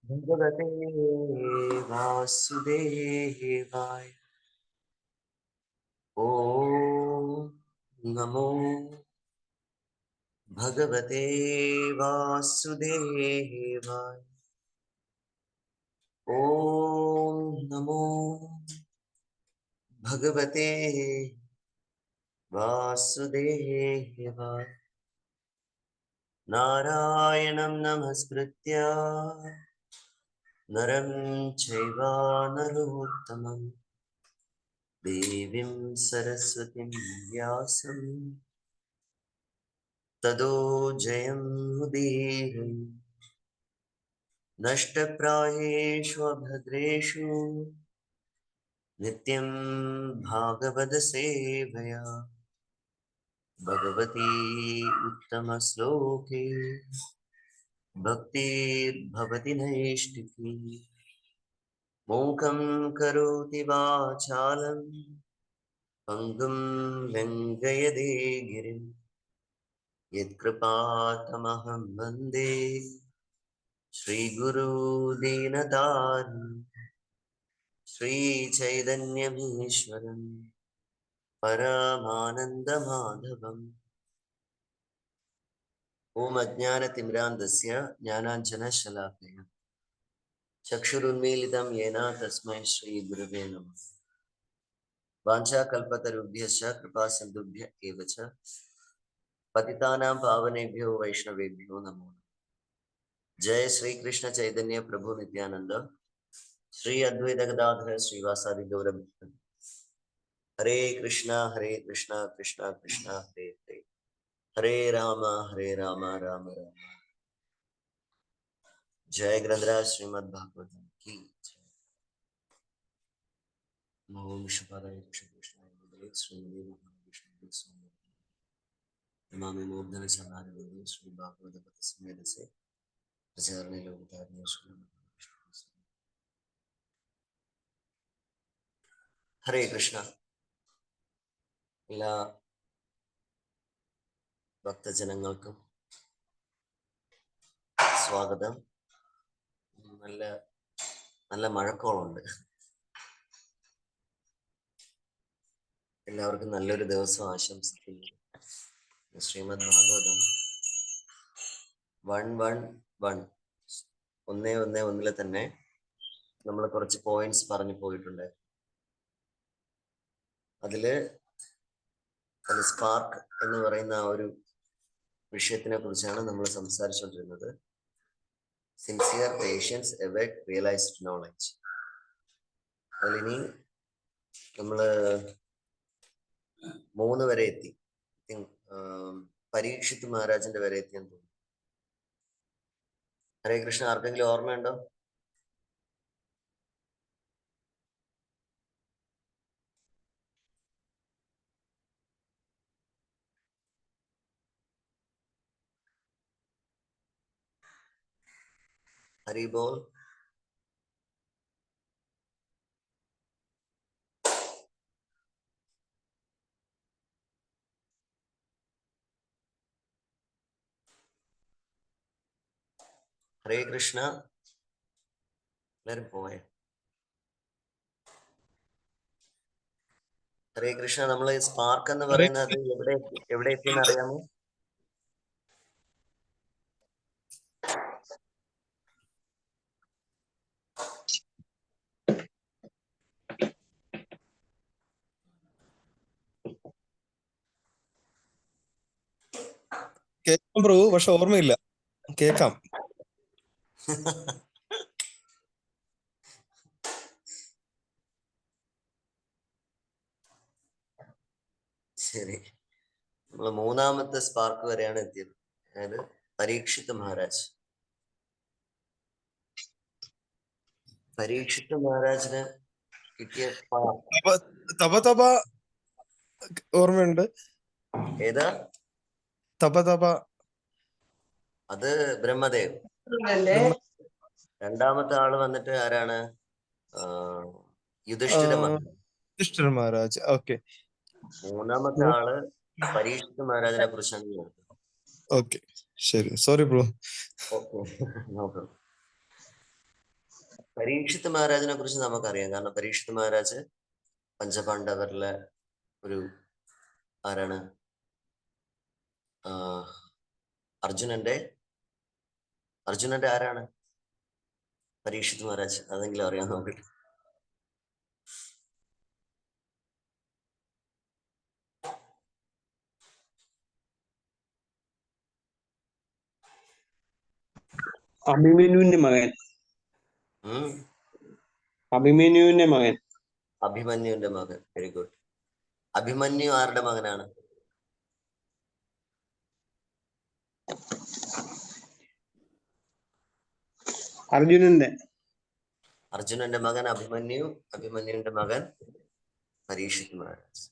ഭഗവതേ വാസുദേവായ. ഓം നമോ ഭഗവതേ വാസുദേവായ. ഓം നമോ ഭഗവതേ വാസുദേവായ. നാരായണം നമസ്കൃത്യ നരം ചൈവ നരോത്തമം ദേവീം സരസ്വതിം വ്യാസം തതോ ജയം മുദീരയേ. നഷ്ടപ്രായേഷു അഭദ്രേഷു നിത്യം ഭാഗവത സേവയാ ഭഗവതി ഉത്തമ ശ്ലോകേ ഭക്തിർഭവതി നൈഷ്ഠികീ. മൂകം കരോതി വാചാലം പങ്കും ലംഘയതേ ഗിരിം യത്കൃപാതമഹം വന്ദേ ശ്രീഗുരു ദീനതാരിണം ശ്രീചൈതന്യമീശ്വരം പരമാനന്ദമാധവം. ഓം അജ്ഞാനതിമിരാന്ധസ്യ ജ്ഞാനാഞ്ജനശലാകയ ചക്ഷുരുന്മീലിതം യേന തസ്മൈ ശ്രീഗുരവേ നമഃ. വാഞ്ചാകൽപതരുഭ്യശ്ച കൃപാസിന്ധുഭ്യ ഏവ ച പതിതാനാം പാവനേഭ്യോ വൈഷ്ണവേഭ്യോ നമോ നമഃ. ജയ ശ്രീകൃഷ്ണ ചൈതന്യ പ്രഭു നിത്യാനന്ദ ശ്രീ അദ്വൈത ഗദാധര ശ്രീവാസാദി ഗൗരഭക്തൻ. ഹരേ കൃഷ്ണ കൃഷ്ണ കൃഷ്ണ ഹരേ ഹരേ, ഹരേ രാമ രാമ രാമ. जय ग्रंथराज श्रीमद् भागवतम की जय. ओम शुभाराय कृष्णाय वन्दे श्रीमते महाविष्णुवे स्वामिने नमामि मूर्धन चरणारि वन्दे श्री भागवत कथा समेत से प्रचारणे लोकतारणे श्री विष्णु. हरे कृष्ण. എല്ലാ ഭക്തജനങ്ങൾക്കും സ്വാഗതം. നല്ല നല്ല മഴക്കോളുണ്ട്. എല്ലാവർക്കും നല്ലൊരു ദിവസം ആശംസിക്കുന്നു. ശ്രീമദ് ഭാഗവതം 111 തന്നെ നമ്മൾ കുറച്ച് പോയിന്റ്സ് പറഞ്ഞു പോയിട്ടുണ്ട്. അതില് സ്പാർക്ക് എന്ന് പറയുന്ന ആ ഒരു വിഷയത്തിനെ കുറിച്ചാണ് നമ്മൾ സംസാരിച്ചുകൊണ്ടിരുന്നത്. Sincere patience await realized knowledge. അതിലിനി നമ്മള് 3 വരെ എത്തി. പരീക്ഷിത് മഹാരാജന്റെ വരെ എത്തിയെന്ന് തോന്നുന്നു. ഹരേ കൃഷ്ണ. ആർക്കെങ്കിലും ഓർമ്മയുണ്ടോ? ഹരി ബോൾ. ഹരേ കൃഷ്ണ. എല്ലാരും പോയെ? ഹരേ കൃഷ്ണ. നമ്മൾ സ്പാർക്ക് എന്ന് പറയുന്നത് എവിടെ എത്തിയെന്ന് അറിയാമോ? കേൾക്കാം പ്രഭു, പക്ഷെ ഓർമ്മയില്ല. കേൾക്കാം. ശരി. നമ്മൾ 3-ാമത്തെ സ്പാർക്ക് വരെയാണ് എത്തിയത്. അതായത് പരീക്ഷിത് മഹാരാജ്. പരീക്ഷിത് മഹാരാജിന് കിട്ടിയ തപ ഓർമ്മയുണ്ട്. ഏതാ? തപ അത് ബ്രഹ്മദേവ്. 2-ാമത്തെ ആള് വന്നിട്ട് ആരാണ്? യുധിഷ്ഠിര മഹാരാജ്. ഓക്കെ. 3-ാമത്തെ ആള് പരീക്ഷിത് മഹാരാജിനെ കുറിച്ചാണ്. ഓക്കെ, ശരി. Sorry bro. ഓക്കെ, നോക്കാം. പരീക്ഷിത് മഹാരാജിനെ കുറിച്ച് നമുക്കറിയാം. കാരണം പരീക്ഷിത് മഹാരാജ് പഞ്ചപാണ്ഡവരിലെ ഒരു ആരാണ്? അർജുനന്റെ ആരാണ്? പരീക്ഷിത് മഹാരാജ്. അതെങ്കിലും അറിയാൻ നോക്കട്ടെ. അഭിമന്യുവിന്റെ മകൻ. അഭിമന്യുവിന്റെ മകൻ. അഭിമന്യുവിന്റെ മകൻ. Very good. അഭിമന്യു ആരുടെ മകനാണ്? അർജുനന്റെ മകൻ അഭിമന്യു. അഭിമന്യുവിന്റെ മകൻ പരീക്ഷിത് മഹാരാജ്.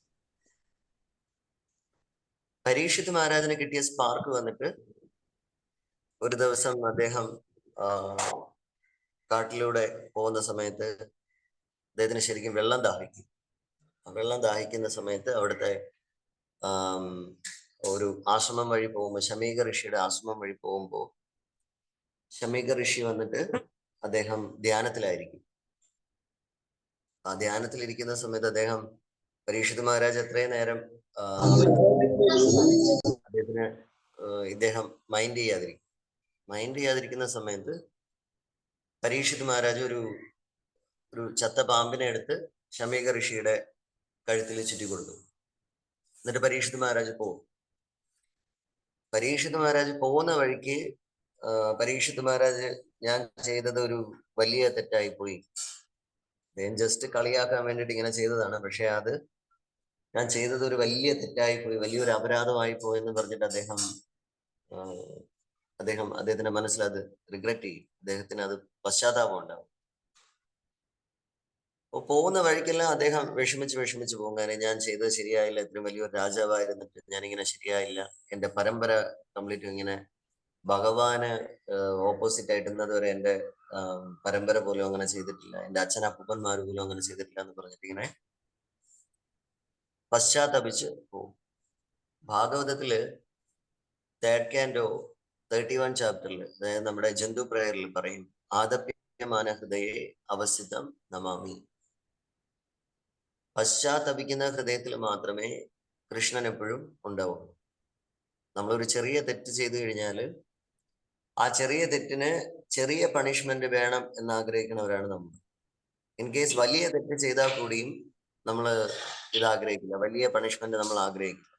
പരീക്ഷിത് മഹാരാജിന് കിട്ടിയ സ്പാർക്ക് വന്നിട്ട് ഒരു ദിവസം അദ്ദേഹം കാട്ടിലൂടെ പോകുന്ന സമയത്ത് അദ്ദേഹത്തിന് ശരിക്കും വെള്ളം ദാഹിക്കും. വെള്ളം ദാഹിക്കുന്ന സമയത്ത് അവിടുത്തെ ഒരു ആശ്രമം വഴി പോകുമ്പോൾ, ശമീക ഋഷിയുടെ ആശ്രമം വഴി പോകുമ്പോൾ ശമീക ഋഷി വന്നിട്ട് അദ്ദേഹം ധ്യാനത്തിലായിരിക്കും. ആ ധ്യാനത്തിലിരിക്കുന്ന സമയത്ത് അദ്ദേഹം പരീക്ഷിത് മഹാരാജ് എത്രയും നേരം ഇദ്ദേഹം മൈൻഡ് ചെയ്യാതിരിക്കുന്ന സമയത്ത് പരീക്ഷിത് മഹാരാജ് ഒരു ചത്ത പാമ്പിനെ എടുത്ത് ശമീക ഋഷിയുടെ കഴുത്തിൽ ചുറ്റി കൊടുത്തു. എന്നിട്ട് പരീക്ഷിത് മഹാരാജ് പോകും. പരീക്ഷിത് മഹാരാജ് പോകുന്ന വഴിക്ക് പരീക്ഷിത് മഹാരാജ്, ഞാൻ ചെയ്തത് ഒരു വലിയ തെറ്റായി പോയി, ഞാൻ ജസ്റ്റ് കളിയാക്കാൻ വേണ്ടിയിട്ട് ഇങ്ങനെ ചെയ്തതാണ്, പക്ഷെ അത് ഞാൻ ചെയ്തത് ഒരു വലിയ തെറ്റായി പോയി, വലിയൊരു അപരാധമായി പോയി എന്ന് പറഞ്ഞിട്ട് അദ്ദേഹത്തിന്റെ മനസ്സിൽ അത് റിഗ്രറ്റ് ചെയ്യും. അദ്ദേഹത്തിന് അത് പശ്ചാത്താപം ഉണ്ടാവും. അപ്പൊ പോകുന്ന വഴിക്കെല്ലാം അദ്ദേഹം വിഷമിച്ച് പോകും. കാരണം ഞാൻ ചെയ്തത് ശരിയായില്ല, ഇത്രയും വലിയൊരു രാജാവായിരുന്നിട്ട് ഞാനിങ്ങനെ ശരിയായില്ല, എന്റെ പരമ്പര കംപ്ലീറ്റ് ഇങ്ങനെ ഭഗവാന് ഓപ്പോസിറ്റ് ആയിട്ട് ഇന്നതുവരെ എന്റെ പരമ്പര പോലും അങ്ങനെ ചെയ്തിട്ടില്ല, എന്റെ അച്ഛനപ്പൂപ്പന്മാർ പോലും അങ്ങനെ ചെയ്തിട്ടില്ല എന്ന് പറഞ്ഞിട്ട് ഇങ്ങനെ പശ്ചാത്തപിച്ച് പോകും. ഭാഗവതത്തില് 3rd canto 31 ചാപ്റ്ററിൽ, അതായത് നമ്മുടെ ജന്തു പ്രയറിൽ പറയും, ആദപ്യമാന ഹൃദയെ അവസ്ഥിതം നമാമി. പശ്ചാത്തപിക്കുന്ന ഹൃദയത്തിൽ മാത്രമേ കൃഷ്ണൻ എപ്പോഴും ഉണ്ടാവൂ. നമ്മളൊരു ചെറിയ തെറ്റ് ചെയ്തു കഴിഞ്ഞാൽ ആ ചെറിയ തെറ്റിന് ചെറിയ പണിഷ്മെന്റ് വേണം എന്ന് ആഗ്രഹിക്കുന്നവരാണ് നമ്മൾ. ഇൻ കേസ് വലിയ തെറ്റ് ചെയ്താൽ കൂടിയും നമ്മൾ ഇത് ആഗ്രഹിക്കില്ല, വലിയ പണിഷ്മെന്റ് നമ്മൾ ആഗ്രഹിക്കില്ല.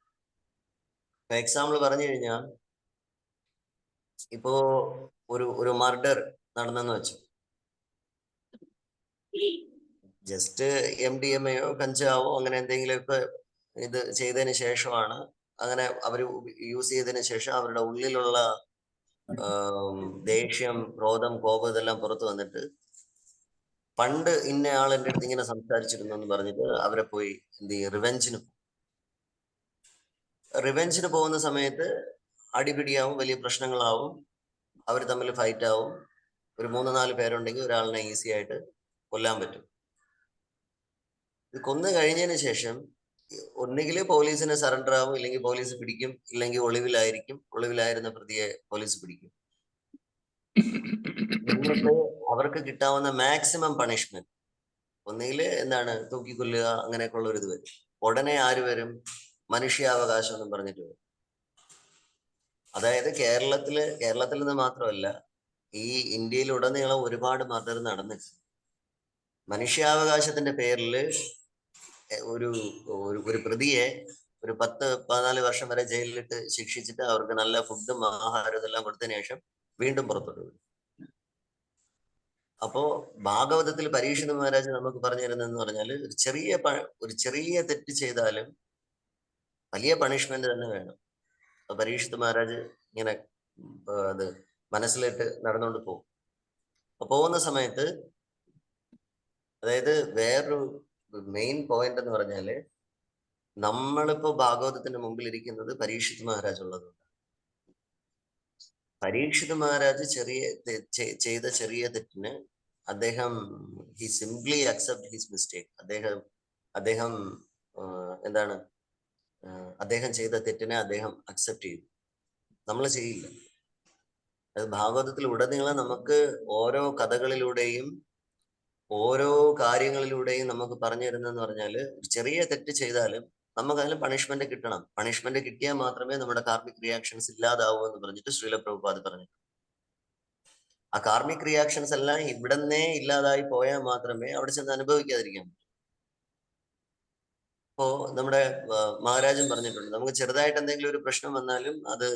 എക്സാമ്പിൾ പറഞ്ഞു കഴിഞ്ഞാൽ, ഇപ്പോ ഒരു മർഡർ നടന്നെന്ന് വെച്ചു, ജസ്റ്റ് MDMA കഞ്ചാവോ അങ്ങനെ എന്തെങ്കിലുമൊക്കെ ഇത് ചെയ്തതിന് ശേഷമാണ്, അങ്ങനെ അവർ യൂസ് ചെയ്തതിന് ശേഷം അവരുടെ ഉള്ളിലുള്ള ദേഷ്യം, ക്രോധം, കോപം ഇതെല്ലാം പുറത്തു വന്നിട്ട് പണ്ട് ഇന്ന ആൾ എൻ്റെ അടുത്ത് ഇങ്ങനെ സംസാരിച്ചിരുന്നു എന്ന് പറഞ്ഞിട്ട് അവരെ പോയി എന്ത് ചെയ്യും, റിവെഞ്ചിന് പോകുന്ന സമയത്ത് അടിപിടിയാവും, വലിയ പ്രശ്നങ്ങളാവും, അവർ തമ്മിൽ ഫൈറ്റ് ആവും. ഒരു 3-4 പേരുണ്ടെങ്കിൽ ഒരാളിനെ ഈസി ആയിട്ട് കൊല്ലാൻ പറ്റും. ഇത് കൊന്നു കഴിഞ്ഞതിന് ശേഷം ഒന്നുകിൽ പോലീസിന് സറണ്ടർ ആവും, ഇല്ലെങ്കിൽ പോലീസ് പിടിക്കും, ഇല്ലെങ്കിൽ ഒളിവിലായിരുന്ന പ്രതിയെ പോലീസ് പിടിക്കും. എന്നിട്ട് അവർക്ക് കിട്ടാവുന്ന മാക്സിമം പണിഷ്മെന്റ് ഒന്നുകിൽ എന്താണ്, തൂക്കിക്കൊല്ലുക, അങ്ങനെയൊക്കെ ഉള്ള ഒരു ഇത് വരും. ഉടനെ ആര് വരും? മനുഷ്യാവകാശം എന്നും പറഞ്ഞിട്ട് വരും. അതായത് കേരളത്തിൽ നിന്ന് മാത്രമല്ല, ഈ ഇന്ത്യയിൽ ഉടനീളം ഒരുപാട് മർഡർ നടന്നിട്ടുണ്ട്. മനുഷ്യാവകാശത്തിന്റെ പേരിൽ ഒരു പ്രതിയെ ഒരു 10-14 വർഷം വരെ ജയിലിലിട്ട് ശിക്ഷിച്ചിട്ട് അവർക്ക് നല്ല ഫുഡും ആഹാരവും എല്ലാം കൊടുത്തതിന് ശേഷം വീണ്ടും പുറത്തോട്ട് വിടും. അപ്പോ ഭാഗവതത്തിൽ പരീക്ഷിത് മഹാരാജ് നമുക്ക് പറഞ്ഞു തരുന്നതെന്ന് പറഞ്ഞാൽ, ഒരു ചെറിയ തെറ്റ് ചെയ്താലും വലിയ പണിഷ്മെന്റ് തന്നെ വേണം. അപ്പൊ പരീക്ഷിത് മഹാരാജ് ഇങ്ങനെ അത് മനസ്സിലിട്ട് നടന്നുകൊണ്ട് പോകും. അപ്പൊ പോകുന്ന സമയത്ത്, അതായത് വേറൊരു മെയിൻ പോയിന്റ് എന്ന് പറഞ്ഞാല്, നമ്മളിപ്പോ ഭാഗവതത്തിന്റെ മുമ്പിൽ ഇരിക്കുന്നത് പരീക്ഷിത് മഹാരാജ് ഉള്ളതുകൊണ്ട്. പരീക്ഷിത് മഹാരാജ് ചെയ്ത ചെറിയ തെറ്റിന് അദ്ദേഹം he simply accept his mistake. അദ്ദേഹം എന്താണ്, അദ്ദേഹം ചെയ്ത തെറ്റിനെ അദ്ദേഹം അക്സെപ്റ്റ് ചെയ്തു. നമ്മൾ ചെയ്യില്ല. അത് ഭാഗവതത്തിൽ ഉടനീളം നമുക്ക് ഓരോ കഥകളിലൂടെയും ഓരോ കാര്യങ്ങളിലൂടെയും നമുക്ക് പറഞ്ഞു തരുന്നതെന്ന് പറഞ്ഞാല് ചെറിയ തെറ്റ് ചെയ്താലും നമുക്ക് അതിന് പണിഷ്മെന്റ് കിട്ടണം. പണിഷ്മെന്റ് കിട്ടിയാൽ മാത്രമേ നമ്മുടെ കാർമിക് റിയാക്ഷൻസ് ഇല്ലാതാവൂ എന്ന് പറഞ്ഞിട്ട് ശ്രീല പ്രഭുപാദ് പറഞ്ഞു. ആ കാർമിക് റിയാക്ഷൻസ് എല്ലാം ഇവിടന്നേ ഇല്ലാതായി പോയാൽ മാത്രമേ അവിടെ ചെന്ന് അനുഭവിക്കാതിരിക്കാൻ പറ്റൂ. ഇപ്പോ നമ്മുടെ മഹാരാജൻ പറഞ്ഞിട്ടുണ്ട്, നമുക്ക് ചെറുതായിട്ട് എന്തെങ്കിലും ഒരു പ്രശ്നം വന്നാലും അത്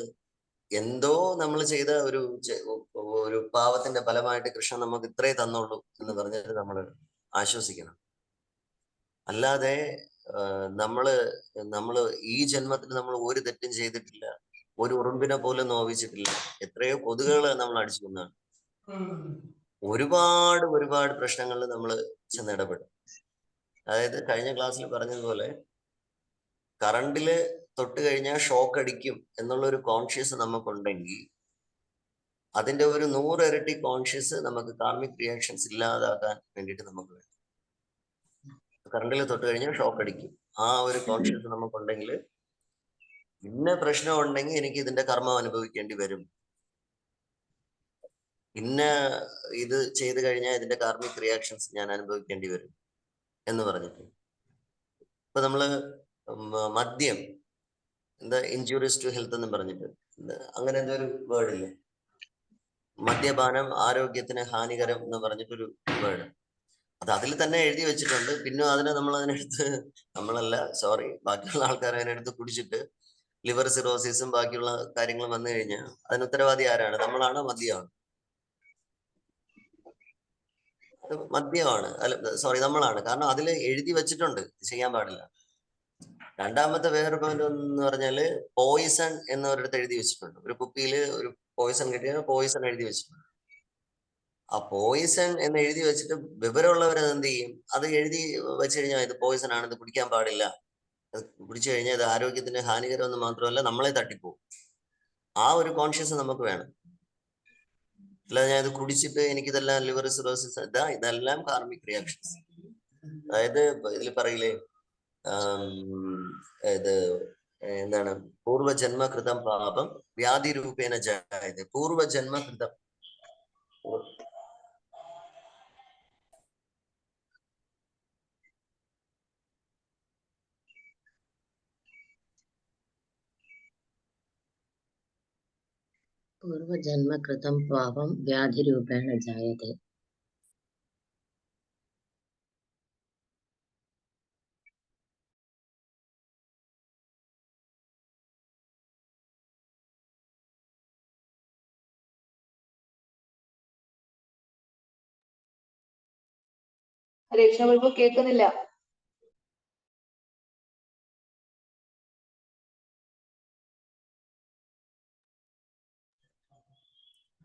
എന്തോ നമ്മൾ ചെയ്ത ഒരു പാവത്തിന്റെ ഫലമായിട്ട് കൃഷ്ണൻ നമുക്ക് ഇത്രേ തന്നുള്ളൂ എന്ന് പറഞ്ഞിട്ട് നമ്മൾ ആശ്വസിക്കണം. അല്ലാതെ നമ്മള് ഈ ജന്മത്തിൽ നമ്മൾ ഒരു തെറ്റും ചെയ്തിട്ടില്ല, ഒരു ഉറുമ്പിനെ പോലും നോവിച്ചിട്ടില്ല. എത്രയോ കൊതുകുകൾ നമ്മൾ അടിച്ചു കൊന്നാണ്. ഒരുപാട് പ്രശ്നങ്ങളിൽ നമ്മൾ ചെന്നിടപെടും. അതായത് കഴിഞ്ഞ ക്ലാസ്സിൽ പറഞ്ഞതുപോലെ കറണ്ടില് തൊട്ട് കഴിഞ്ഞാൽ ഷോക്ക് അടിക്കും എന്നുള്ള ഒരു കോൺഷ്യസ് നമുക്കുണ്ടെങ്കിൽ അതിന്റെ ഒരു 100 ഇരട്ടി കോൺഷ്യസ് നമുക്ക് കാർമിക് റിയാക്ഷൻസ് ഇല്ലാതാക്കാൻ വേണ്ടിയിട്ട് നമുക്ക് വേണം. കറണ്ടിൽ തൊട്ട് കഴിഞ്ഞാൽ ഷോക്ക് അടിക്കും, ആ ഒരു കോൺഷ്യസ് നമുക്കുണ്ടെങ്കിൽ ഇന്ന പ്രശ്നം ഉണ്ടെങ്കിൽ എനിക്ക് ഇതിന്റെ കർമ്മം അനുഭവിക്കേണ്ടി വരും, ഇന്ന ഇത് ചെയ്തു കഴിഞ്ഞാൽ ഇതിന്റെ കാർമിക് റിയാക്ഷൻസ് ഞാൻ അനുഭവിക്കേണ്ടി വരും എന്ന് പറഞ്ഞിട്ട്. ഇപ്പൊ നമ്മള് മദ്യം എന്താ ഇൻജൂറിയസ് ടു ഹെൽത്ത് എന്ന് പറഞ്ഞിട്ട് അങ്ങനെ എന്തോ ഒരു വേർഡ് ഇല്ലേ, മദ്യപാനം ആരോഗ്യത്തിന് ഹാനികരം എന്ന് പറഞ്ഞിട്ടൊരു വേർഡ്. അത് അതിൽ തന്നെ എഴുതി വെച്ചിട്ടുണ്ട്. പിന്നെ നമ്മൾ അതിനെടുത്ത് നമ്മളല്ല, സോറി, ബാക്കിയുള്ള ആൾക്കാർ അതിനെടുത്ത് കുടിച്ചിട്ട് ലിവർ സിറോസിസും ബാക്കിയുള്ള കാര്യങ്ങളും വന്നു കഴിഞ്ഞാൽ അതിന് ഉത്തരവാദി ആരാണ്? നമ്മളാണ്? മദ്യമാണ്? മദ്യമാണ്, അല്ല സോറി, നമ്മളാണ്. കാരണം അതിൽ എഴുതി വെച്ചിട്ടുണ്ട് ചെയ്യാൻ പാടില്ല. രണ്ടാമത്തെ വേറൊരു പോയിന്റ് എന്ന് പറഞ്ഞാല് പോയിസൺ എന്നൊരിടത്ത് എഴുതി വെച്ചിട്ടുണ്ട്. ഒരു കുപ്പിയിൽ ഒരു പോയിസൺ കിട്ടിയാൽ പോയിസൺ എഴുതി വെച്ചിട്ടുണ്ട്. ആ പോയിസൺ എന്ന് എഴുതി വെച്ചിട്ട് വിവരമുള്ളവർ അത് എന്ത് ചെയ്യും? അത് എഴുതി വെച്ച് കഴിഞ്ഞാൽ ഇത് പോയിസൺ ആണ്, ഇത് കുടിക്കാൻ പാടില്ല, കുടിച്ചു കഴിഞ്ഞാൽ ഇത് ആരോഗ്യത്തിന് ഹാനികരം എന്ന് മാത്രമല്ല നമ്മളെ തട്ടിപ്പോവും. ആ ഒരു കോൺഷ്യസ് നമുക്ക് വേണം. അല്ലാതെ ഞാൻ ഇത് കുടിച്ചിട്ട് എനിക്കിതെല്ലാം ലിവർ സിറോസിസ്, ഇതെല്ലാം കാർമിക് റിയാക്ഷൻസ്. അതായത് ഇതിൽ പറയില്ലേ, ഇത് എന്താണ്, പൂർവജന്മകൃതം പാപം വ്യാധി രൂപേണ ജായതേ. പൂർവജന്മകൃതം, पूर्वजन्मकृतं पापं व्याधिरूपेण जायते. രക്ഷ കേൾക്കുന്നില്ല.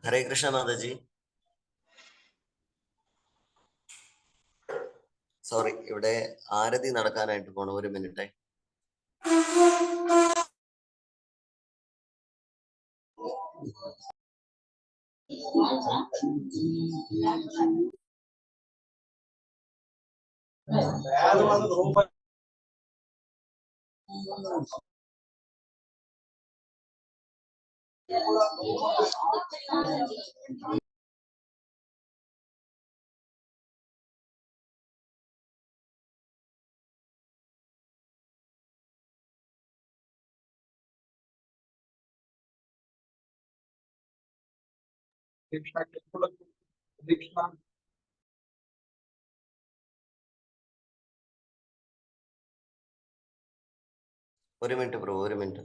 ഹരേ കൃഷ്ണ മാതാജി. സോറി, ഇവിടെ ആരതി നടക്കാനായിട്ട് പോണം. ഒരു മിനിറ്റ്. ഒരു മിനിറ്റ് ബ്രോ, ഒരു മിനിറ്റ്.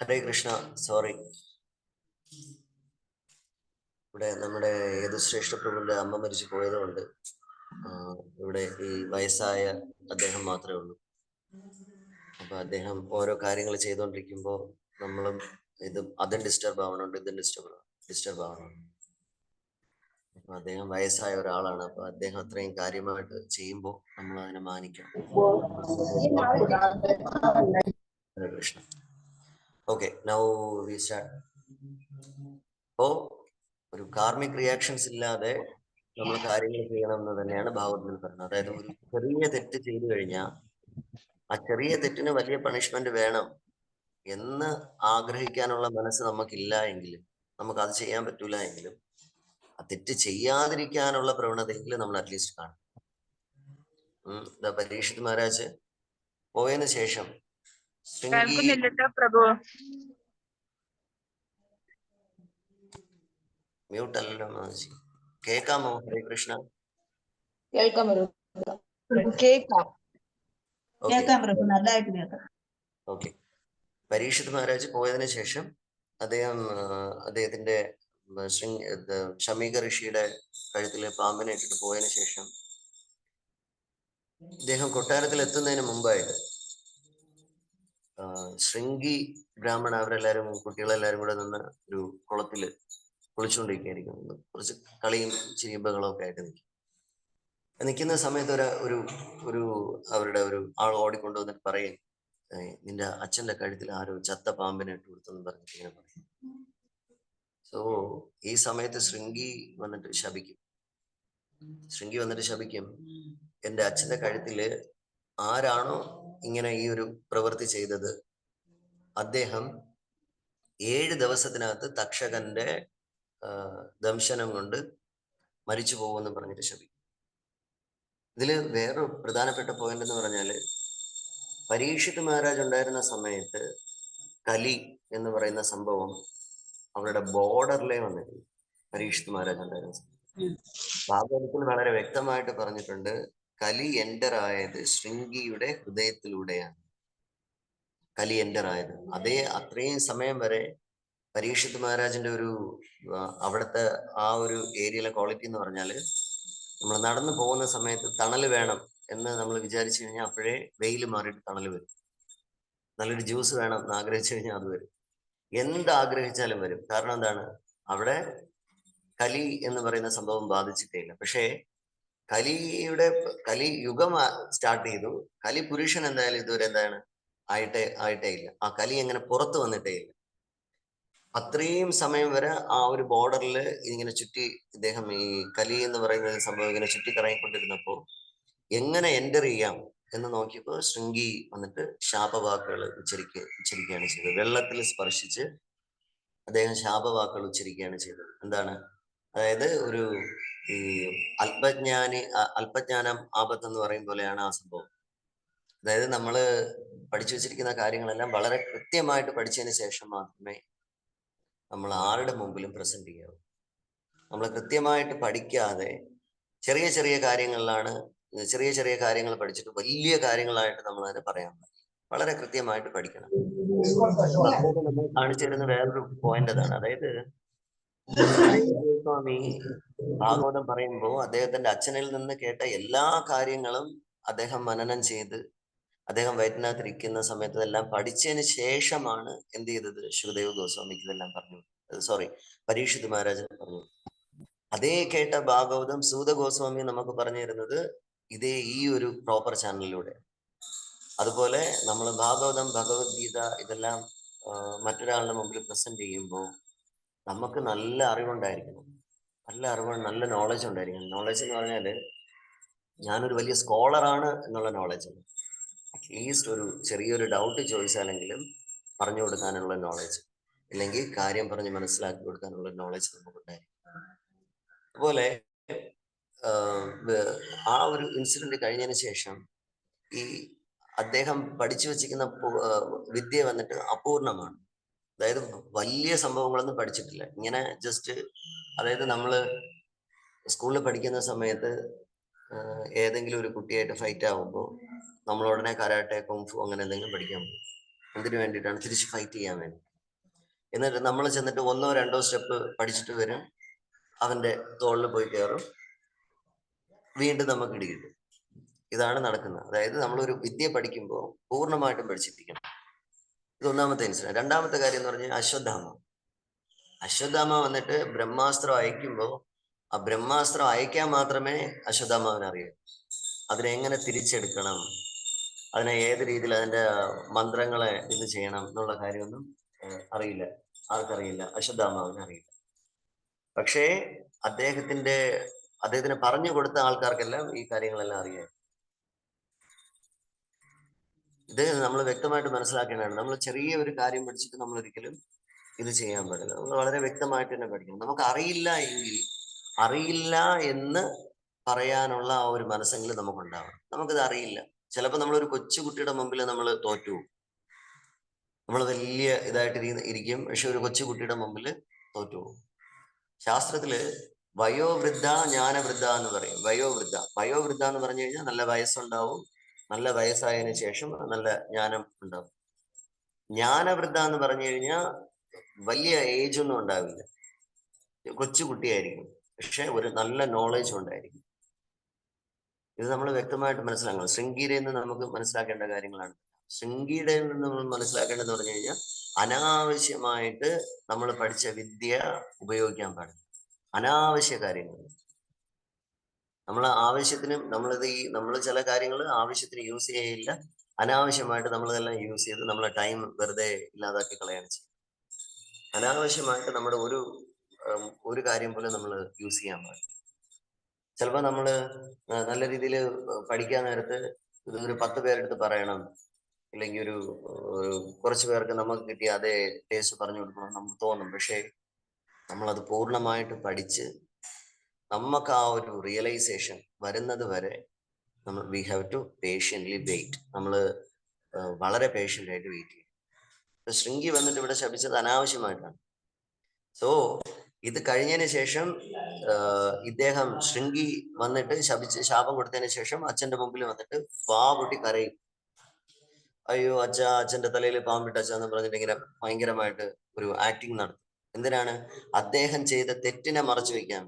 ഹരേ കൃഷ്ണ. സോറി, ഇവിടെ നമ്മുടെ യദുശ്രേഷ്ഠ പ്രഭുവിന്റെ അമ്മ മരിച്ചു പോയതുകൊണ്ട് ഇവിടെ ഈ വയസ്സായ അദ്ദേഹം മാത്രമേ ഉള്ളൂ. അപ്പൊ അദ്ദേഹം ഓരോ കാര്യങ്ങൾ ചെയ്തുകൊണ്ടിരിക്കുമ്പോൾ നമ്മളും അതും ഡിസ്റ്റർബ് ആവണുണ്ട്, ഇതും ഡിസ്റ്റർബ് ആവണം. അപ്പൊ അദ്ദേഹം വയസ്സായ ഒരാളാണ്. അപ്പൊ അദ്ദേഹം അത്രയും കാര്യമായിട്ട് ചെയ്യുമ്പോൾ നമ്മൾ അതിനെ മാനിക്കണം. Hare Krishna. Okay, now we start. അപ്പോ ഒരു കാർമിക് റിയാക്ഷൻസ് ഇല്ലാതെ നമ്മൾ കാര്യങ്ങൾ ചെയ്യണം എന്ന് തന്നെയാണ് ഭാഗവതത്തിൽ പറയുന്നത്. അതായത് ഒരു ചെറിയ തെറ്റ് ചെയ്തു കഴിഞ്ഞാൽ ആ ചെറിയ തെറ്റിന് വലിയ പണിഷ്മെന്റ് വേണം എന്ന് ആഗ്രഹിക്കാനുള്ള മനസ്സ് നമുക്കില്ല എങ്കിലും, നമുക്ക് അത് ചെയ്യാൻ പറ്റൂല എങ്കിലും, ആ തെറ്റ് ചെയ്യാതിരിക്കാനുള്ള പ്രവണതയെങ്കിലും നമ്മൾ അറ്റ്ലീസ്റ്റ് കാണും. പരീക്ഷിത് മഹാരാജ് പോയതിനു ശേഷം പ്രഭു. മ്യൂട്ട് അല്ലല്ലോ മാജി, കേൾക്കാമോ? ഹരേ കൃഷ്ണ. കേൾക്കാം പ്രഭു, നല്ലതായിട്ട് കേൾക്കാം. ഓക്കെ, പരീക്ഷിത് മഹാരാജ് പോയതിനു ശേഷം അദ്ദേഹത്തിന്റെ ശമീക ഋഷിയുടെ കഴുത്തില് പാമ്പിനെ ഇട്ടിട്ട് പോയതിനു ശേഷം ഇദ്ദേഹം കൊട്ടാരത്തിൽ എത്തുന്നതിന് മുമ്പായിട്ട് ശൃംഗി ബ്രാഹ്മണ അവരെല്ലാരും കുട്ടികളെല്ലാരും കൂടെ നിന്ന് ഒരു കുളത്തില് കുളിച്ചുകൊണ്ടിരിക്കുകയായിരിക്കും. കുറച്ച് കളിയും ചിരിയും ബഹളവും ഒക്കെ ആയിട്ട് നിൽക്കുന്ന സമയത്ത് ഒരു അവരുടെ ഒരു ആൾ ഓടിക്കൊണ്ടുവന്നിട്ട് പറയും, നിന്റെ അച്ഛന്റെ കഴുത്തിൽ ആരോ ചത്ത പാമ്പിനെ ഇട്ട് കൊടുത്തെന്ന് പറഞ്ഞിട്ട് ഇങ്ങനെ പറയും. സോ ഈ സമയത്ത് ശൃംഗി വന്നിട്ട് ശപിക്കും, എന്റെ അച്ഛന്റെ കഴുത്തില് ആരാണോ ഇങ്ങനെ ഈ ഒരു പ്രവൃത്തി ചെയ്തത് അദ്ദേഹം 7 ദിവസത്തിനകത്ത് തക്ഷകന്റെ ദംശനം കൊണ്ട് മരിച്ചു പോകുമെന്ന് പറഞ്ഞിട്ട് ശപിക്കും. ഇതില് വേറൊരു പ്രധാനപ്പെട്ട പോയിന്റ് എന്ന് പറഞ്ഞാല്, പരീക്ഷിത് മഹാരാജ് ഉണ്ടായിരുന്ന സമയത്ത് കലി എന്ന് പറയുന്ന സംഭവം അവരുടെ ബോർഡറിലേ വന്നിട്ടില്ല. പരീക്ഷിത് മഹാരാജ് ഉണ്ടായിരുന്ന സമയത്ത് ഭാഗവതത്തിൽ വളരെ വ്യക്തമായിട്ട് പറഞ്ഞിട്ടുണ്ട്, കലി എൻ്റർ ആയത് ശൃംഗിയുടെ ഹൃദയത്തിലൂടെയാണ്. കലി എൻ്റർ ആയത് അത്രയും സമയം വരെ പരീക്ഷിത് മഹാരാജിന്റെ അവിടുത്തെ ആ ഒരു ഏരിയയിലെ ക്വാളിറ്റി എന്ന് പറഞ്ഞാല്, നമ്മൾ നടന്നു പോകുന്ന സമയത്ത് തണൽ വേണം എന്ന് നമ്മൾ വിചാരിച്ചു കഴിഞ്ഞാൽ അപ്പോഴേ വെയിൽ മാറിയിട്ട് തണൽ വരും. നല്ലൊരു ജ്യൂസ് വേണം എന്ന് ആഗ്രഹിച്ചു കഴിഞ്ഞാൽ അത് വരും. എന്താഗ്രഹിച്ചാലും വരും. കാരണം എന്താണ്? അവിടെ കലി എന്ന് പറയുന്ന സംഭവം ബാധിച്ചിട്ടേയില്ല. പക്ഷേ കലിയുഗം സ്റ്റാർട്ട് ചെയ്തു. കലി പുരുഷൻ എന്തായാലും ഇതുവരെ ആയിട്ടേ ഇല്ല. ആ കലി എങ്ങനെ പുറത്തു വന്നിട്ടേ ഇല്ല. അത്രയും സമയം വരെ ആ ഒരു ബോർഡറിൽ ഇങ്ങനെ ചുറ്റി ഇദ്ദേഹം ഈ കലി എന്ന് പറയുന്ന സംഭവം ഇങ്ങനെ ചുറ്റിക്കറങ്ങിക്കൊണ്ടിരുന്നപ്പോ എങ്ങനെ എൻ്റർ ചെയ്യാം എന്ന് നോക്കിയപ്പോൾ ശൃംഗി വന്നിട്ട് ശാപവാക്കുകൾ ഉച്ചരിക്കുകയാണ് ചെയ്തത്. വെള്ളത്തിൽ സ്പർശിച്ച് അദ്ദേഹം ശാപവാക്കുകൾ ഉച്ചരിക്കുകയാണ് ചെയ്തത്. എന്താണ്? അതായത് ഈ അല്പജ്ഞാനം ആപത്ത് എന്ന് പറയും പോലെയാണ് ആ സംഭവം. അതായത് നമ്മള് പഠിച്ചു വെച്ചിരിക്കുന്ന കാര്യങ്ങളെല്ലാം വളരെ കൃത്യമായിട്ട് പഠിച്ചതിന് ശേഷം മാത്രമേ നമ്മൾ ആരുടെ മുമ്പിലും പ്രസന്റ് ചെയ്യാവൂ. നമ്മൾ കൃത്യമായിട്ട് പഠിക്കാതെ ചെറിയ ചെറിയ കാര്യങ്ങൾ പഠിച്ചിട്ട് വലിയ കാര്യങ്ങളായിട്ട് നമ്മൾ അതിനെ പറയാൻ പറ്റില്ല. വളരെ കൃത്യമായിട്ട് പഠിക്കണം. നമ്മൾ കാണിച്ചു തരുന്ന വേറൊരു പോയിന്റ് അതാണ്. അതായത് ഗോസ്വാമി ഭാഗവതം പറയുമ്പോൾ അദ്ദേഹത്തിന്റെ അച്ഛനിൽ നിന്ന് കേട്ട എല്ലാ കാര്യങ്ങളും അദ്ദേഹം മനനം ചെയ്ത് അദ്ദേഹം വയറ്റിനകത്തിരിക്കുന്ന സമയത്ത് ഇതെല്ലാം പഠിച്ചതിന് ശേഷമാണ് എന്ത് ചെയ്തത്? ശുകദേവ് ഗോസ്വാമിക്ക് ഇതെല്ലാം പരീക്ഷിത് മഹാരാജന് പറഞ്ഞു. അതേ കേട്ട ഭാഗവതം സൂത ഗോസ്വാമി നമുക്ക് പറഞ്ഞു തരുന്നത് ഈ ഒരു പ്രോപ്പർ ചാനലിലൂടെ. അതുപോലെ നമ്മൾ ഭാഗവതം, ഭഗവത്ഗീത ഇതെല്ലാം മറ്റൊരാളുടെ മുമ്പിൽ പ്രസന്റ് ചെയ്യുമ്പോൾ നമുക്ക് നല്ല അറിവുണ്ടായിരിക്കണം. നല്ല നോളജ് ഉണ്ടായിരിക്കണം. നോളജ് എന്ന് പറഞ്ഞാല് ഞാനൊരു വലിയ സ്കോളറാണ് എന്നുള്ള നോളജ് അല്ല. അറ്റ്ലീസ്റ്റ് ഒരു ചെറിയൊരു ഡൗട്ട് ചോദിച്ചാലെങ്കിലും പറഞ്ഞു കൊടുക്കാനുള്ള നോളജ്, അല്ലെങ്കിൽ കാര്യം പറഞ്ഞ് മനസ്സിലാക്കി കൊടുക്കാനുള്ള നോളജ് നമുക്കുണ്ടായിരിക്കും. അതുപോലെ ആ ഒരു ഇൻസിഡന്റ് കഴിഞ്ഞതിന് ശേഷം അദ്ദേഹം പഠിച്ചു വെച്ചിരിക്കുന്ന വിദ്യ വന്നിട്ട് അപൂർണമാണ്. അതായത് വലിയ സംഭവങ്ങളൊന്നും പഠിച്ചിട്ടില്ല. ഇങ്ങനെ ജസ്റ്റ്, അതായത് നമ്മള് സ്കൂളിൽ പഠിക്കുന്ന സമയത്ത് ഏതെങ്കിലും ഒരു കുട്ടിയായിട്ട് ഫൈറ്റ് ആവുമ്പോൾ നമ്മൾ ഉടനെ കരാട്ടെ, കുങ്ഫു അങ്ങനെ എന്തെങ്കിലും പഠിക്കാൻ പോകും. എന്തിനു വേണ്ടിയിട്ടാണ്? തിരിച്ച് ഫൈറ്റ് ചെയ്യാൻ വേണ്ടി. എന്നിട്ട് നമ്മൾ ചെന്നിട്ട് 1 or 2 സ്റ്റെപ്പ് പഠിച്ചിട്ട് വരും, അവന്റെ തോളിൽ പോയി കയറും, വീണ്ടും നമുക്ക് ഇടികിട്ടും. ഇതാണ് നടക്കുന്നത്. അതായത് നമ്മളൊരു വിദ്യ പഠിക്കുമ്പോൾ പൂർണ്ണമായിട്ടും പഠിച്ചിരിക്കണം. ഇത് ഒന്നാമത്തെ ഇൻസിഡന്റ്. രണ്ടാമത്തെ കാര്യം എന്ന് പറഞ്ഞാൽ അശ്വത്ഥാമ വന്നിട്ട് ബ്രഹ്മാസ്ത്രം അയക്കുമ്പോൾ ആ ബ്രഹ്മാസ്ത്രം അയക്കാൻ മാത്രമേ അശ്വത്ഥാമാവിന് അറിയൂ. അതിനെങ്ങനെ തിരിച്ചെടുക്കണം, അതിനെ ഏത് രീതിയിൽ അതിന്റെ മന്ത്രങ്ങളെ ഇത് ചെയ്യണം എന്നുള്ള കാര്യമൊന്നും അറിയില്ല. ആർക്കറിയില്ല? അശ്വത്ഥാമാവിന് അറിയില്ല. പക്ഷേ അദ്ദേഹത്തിന് പറഞ്ഞു കൊടുത്ത ആൾക്കാർക്കെല്ലാം ഈ കാര്യങ്ങളെല്ലാം അറിയാം. ഇത് നമ്മൾ വ്യക്തമായിട്ട് മനസ്സിലാക്കേണ്ടതാണ്. നമ്മൾ ചെറിയ ഒരു കാര്യം പഠിച്ചിട്ട് നമ്മൾ ഒരിക്കലും ഇത് ചെയ്യാൻ പാടില്ല. നമ്മൾ വളരെ വ്യക്തമായിട്ട് തന്നെ പഠിക്കണം. നമുക്ക് അറിയില്ല എങ്കിൽ അറിയില്ല എന്ന് പറയാനുള്ള ആ ഒരു മനസ്സെങ്കിലും നമുക്കുണ്ടാവണം. നമുക്കിത് അറിയില്ല. ചിലപ്പോൾ നമ്മളൊരു കൊച്ചുകുട്ടിയുടെ മുമ്പിൽ നമ്മൾ തോറ്റു, നമ്മൾ വലിയ ഇതായിട്ട് ഇരിക്കും, പക്ഷെ ഒരു കൊച്ചുകുട്ടിയുടെ മുമ്പിൽ തോറ്റു പോകും. ശാസ്ത്രത്തില് വയോവൃദ്ധ ജ്ഞാനവൃദ്ധ എന്ന് പറയും. വയോവൃദ്ധ എന്ന് പറഞ്ഞു കഴിഞ്ഞാൽ നല്ല വയസ്സുണ്ടാവും, നല്ല വയസ്സായതിനു ശേഷം നല്ല ജ്ഞാനം ഉണ്ടാവും. ജ്ഞാനവൃദ്ധ എന്ന് പറഞ്ഞു കഴിഞ്ഞാൽ വലിയ ഏജ് ഒന്നും ഉണ്ടാവില്ല, കൊച്ചുകുട്ടിയായിരിക്കും, പക്ഷെ ഒരു നല്ല നോളേജ് ഉണ്ടായിരിക്കും. ഇത് നമ്മൾ വ്യക്തമായിട്ട് മനസ്സിലാക്കണം. ശൃംഗീരയിൽ നിന്ന് നമുക്ക് മനസ്സിലാക്കേണ്ട കാര്യങ്ങളാണ്. ശൃംഗീരയിൽ നിന്ന് നമ്മൾ മനസ്സിലാക്കേണ്ടതെന്ന് പറഞ്ഞു കഴിഞ്ഞാൽ അനാവശ്യമായിട്ട് നമ്മൾ പഠിച്ച വിദ്യ ഉപയോഗിക്കാൻ പാടില്ല. അനാവശ്യ കാര്യങ്ങൾ നമ്മൾ ആവശ്യത്തിന് നമ്മൾ ചില കാര്യങ്ങൾ ആവശ്യത്തിന് യൂസ് ചെയ്യില്ല, അനാവശ്യമായിട്ട് നമ്മളിതെല്ലാം യൂസ് ചെയ്ത് നമ്മളെ ടൈം വെറുതെ ഇല്ലാതാക്കി കളയാണ് ചെയ്യുന്നത്. അനാവശ്യമായിട്ട് നമ്മുടെ ഒരു കാര്യം പോലും നമ്മൾ യൂസ് ചെയ്യാൻ പാടില്ല. ചിലപ്പോൾ നമ്മൾ നല്ല രീതിയിൽ പഠിക്കാൻ നേരത്ത് ഒരു 10 പേരെടുത്ത് പറയണം, ഇല്ലെങ്കിൽ ഒരു കുറച്ച് പേർക്ക് നമുക്ക് കിട്ടിയ അതേ ടേസ്റ്റ് പറഞ്ഞു കൊടുക്കണം നമുക്ക് തോന്നും. പക്ഷേ നമ്മളത് പൂർണ്ണമായിട്ട് പഠിച്ച് നമുക്ക് ആ ഒരു റിയലൈസേഷൻ വരുന്നത് വരെ we have to patiently wait. നമ്മൾ വളരെ പേഷ്യൻ്റ് ആയിട്ട് വെയിറ്റ് ചെയ്യും. ശൃംഗി വന്നിട്ട് ഇവിടെ ശപിച്ചത് അനാവശ്യമായിട്ടാണ്. സോ ഇത് കഴിഞ്ഞതിന് ശേഷം ഇദ്ദേഹം ശൃംഗി വന്നിട്ട് ശാപം കൊടുത്തതിന് ശേഷം അച്ഛന്റെ മുമ്പിൽ വന്നിട്ട് പൊട്ടി കരയും. അയ്യോ അച്ഛന്റെ തലയിൽ പാമ്പിട്ട് അച്ഛന്ന് പറഞ്ഞിട്ട് ഇങ്ങനെ ഭയങ്കരമായിട്ട് ഒരു ആക്ടിങ് നടത്തും. എന്തിനാണ്? അദ്ദേഹം ചെയ്ത തെറ്റിനെ മറച്ചു വെക്കാൻ.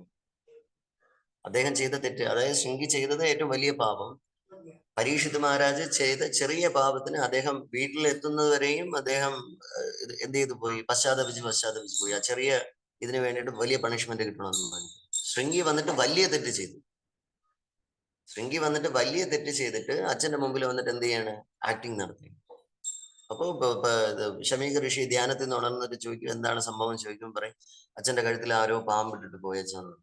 അദ്ദേഹം ചെയ്ത തെറ്റ്, അതായത് ശൃംഗി ചെയ്തത് ഏറ്റവും വലിയ പാപം. പരീക്ഷിത് മഹാരാജ് ചെയ്ത ചെറിയ പാപത്തിന് അദ്ദേഹം വീട്ടിലെത്തുന്നതുവരെയും അദ്ദേഹം എന്ത് ചെയ്തു പോയി? പശ്ചാത്തപിച്ച് പോയി. ആ ചെറിയ ഇതിനു വേണ്ടിയിട്ട് വലിയ പണിഷ്മെന്റ് കിട്ടണമെന്ന് പറഞ്ഞു. ശൃംഗി വന്നിട്ട് വലിയ തെറ്റ് ചെയ്തിട്ട് അച്ഛന്റെ മുമ്പിൽ വന്നിട്ട് എന്ത് ചെയ്യാണ്? ആക്ടിങ് നടത്തി. അപ്പോ ശമീക ഋഷി ധ്യാനത്തിൽ നിന്ന് ഉണർന്നിട്ട് ചോദിക്കും, എന്താണ് സംഭവം ചോദിക്കും, പറയും അച്ഛന്റെ കഴുത്തിൽ ആരോ പാമ്പിട്ടിട്ട് പോയച്ചാന്ന്.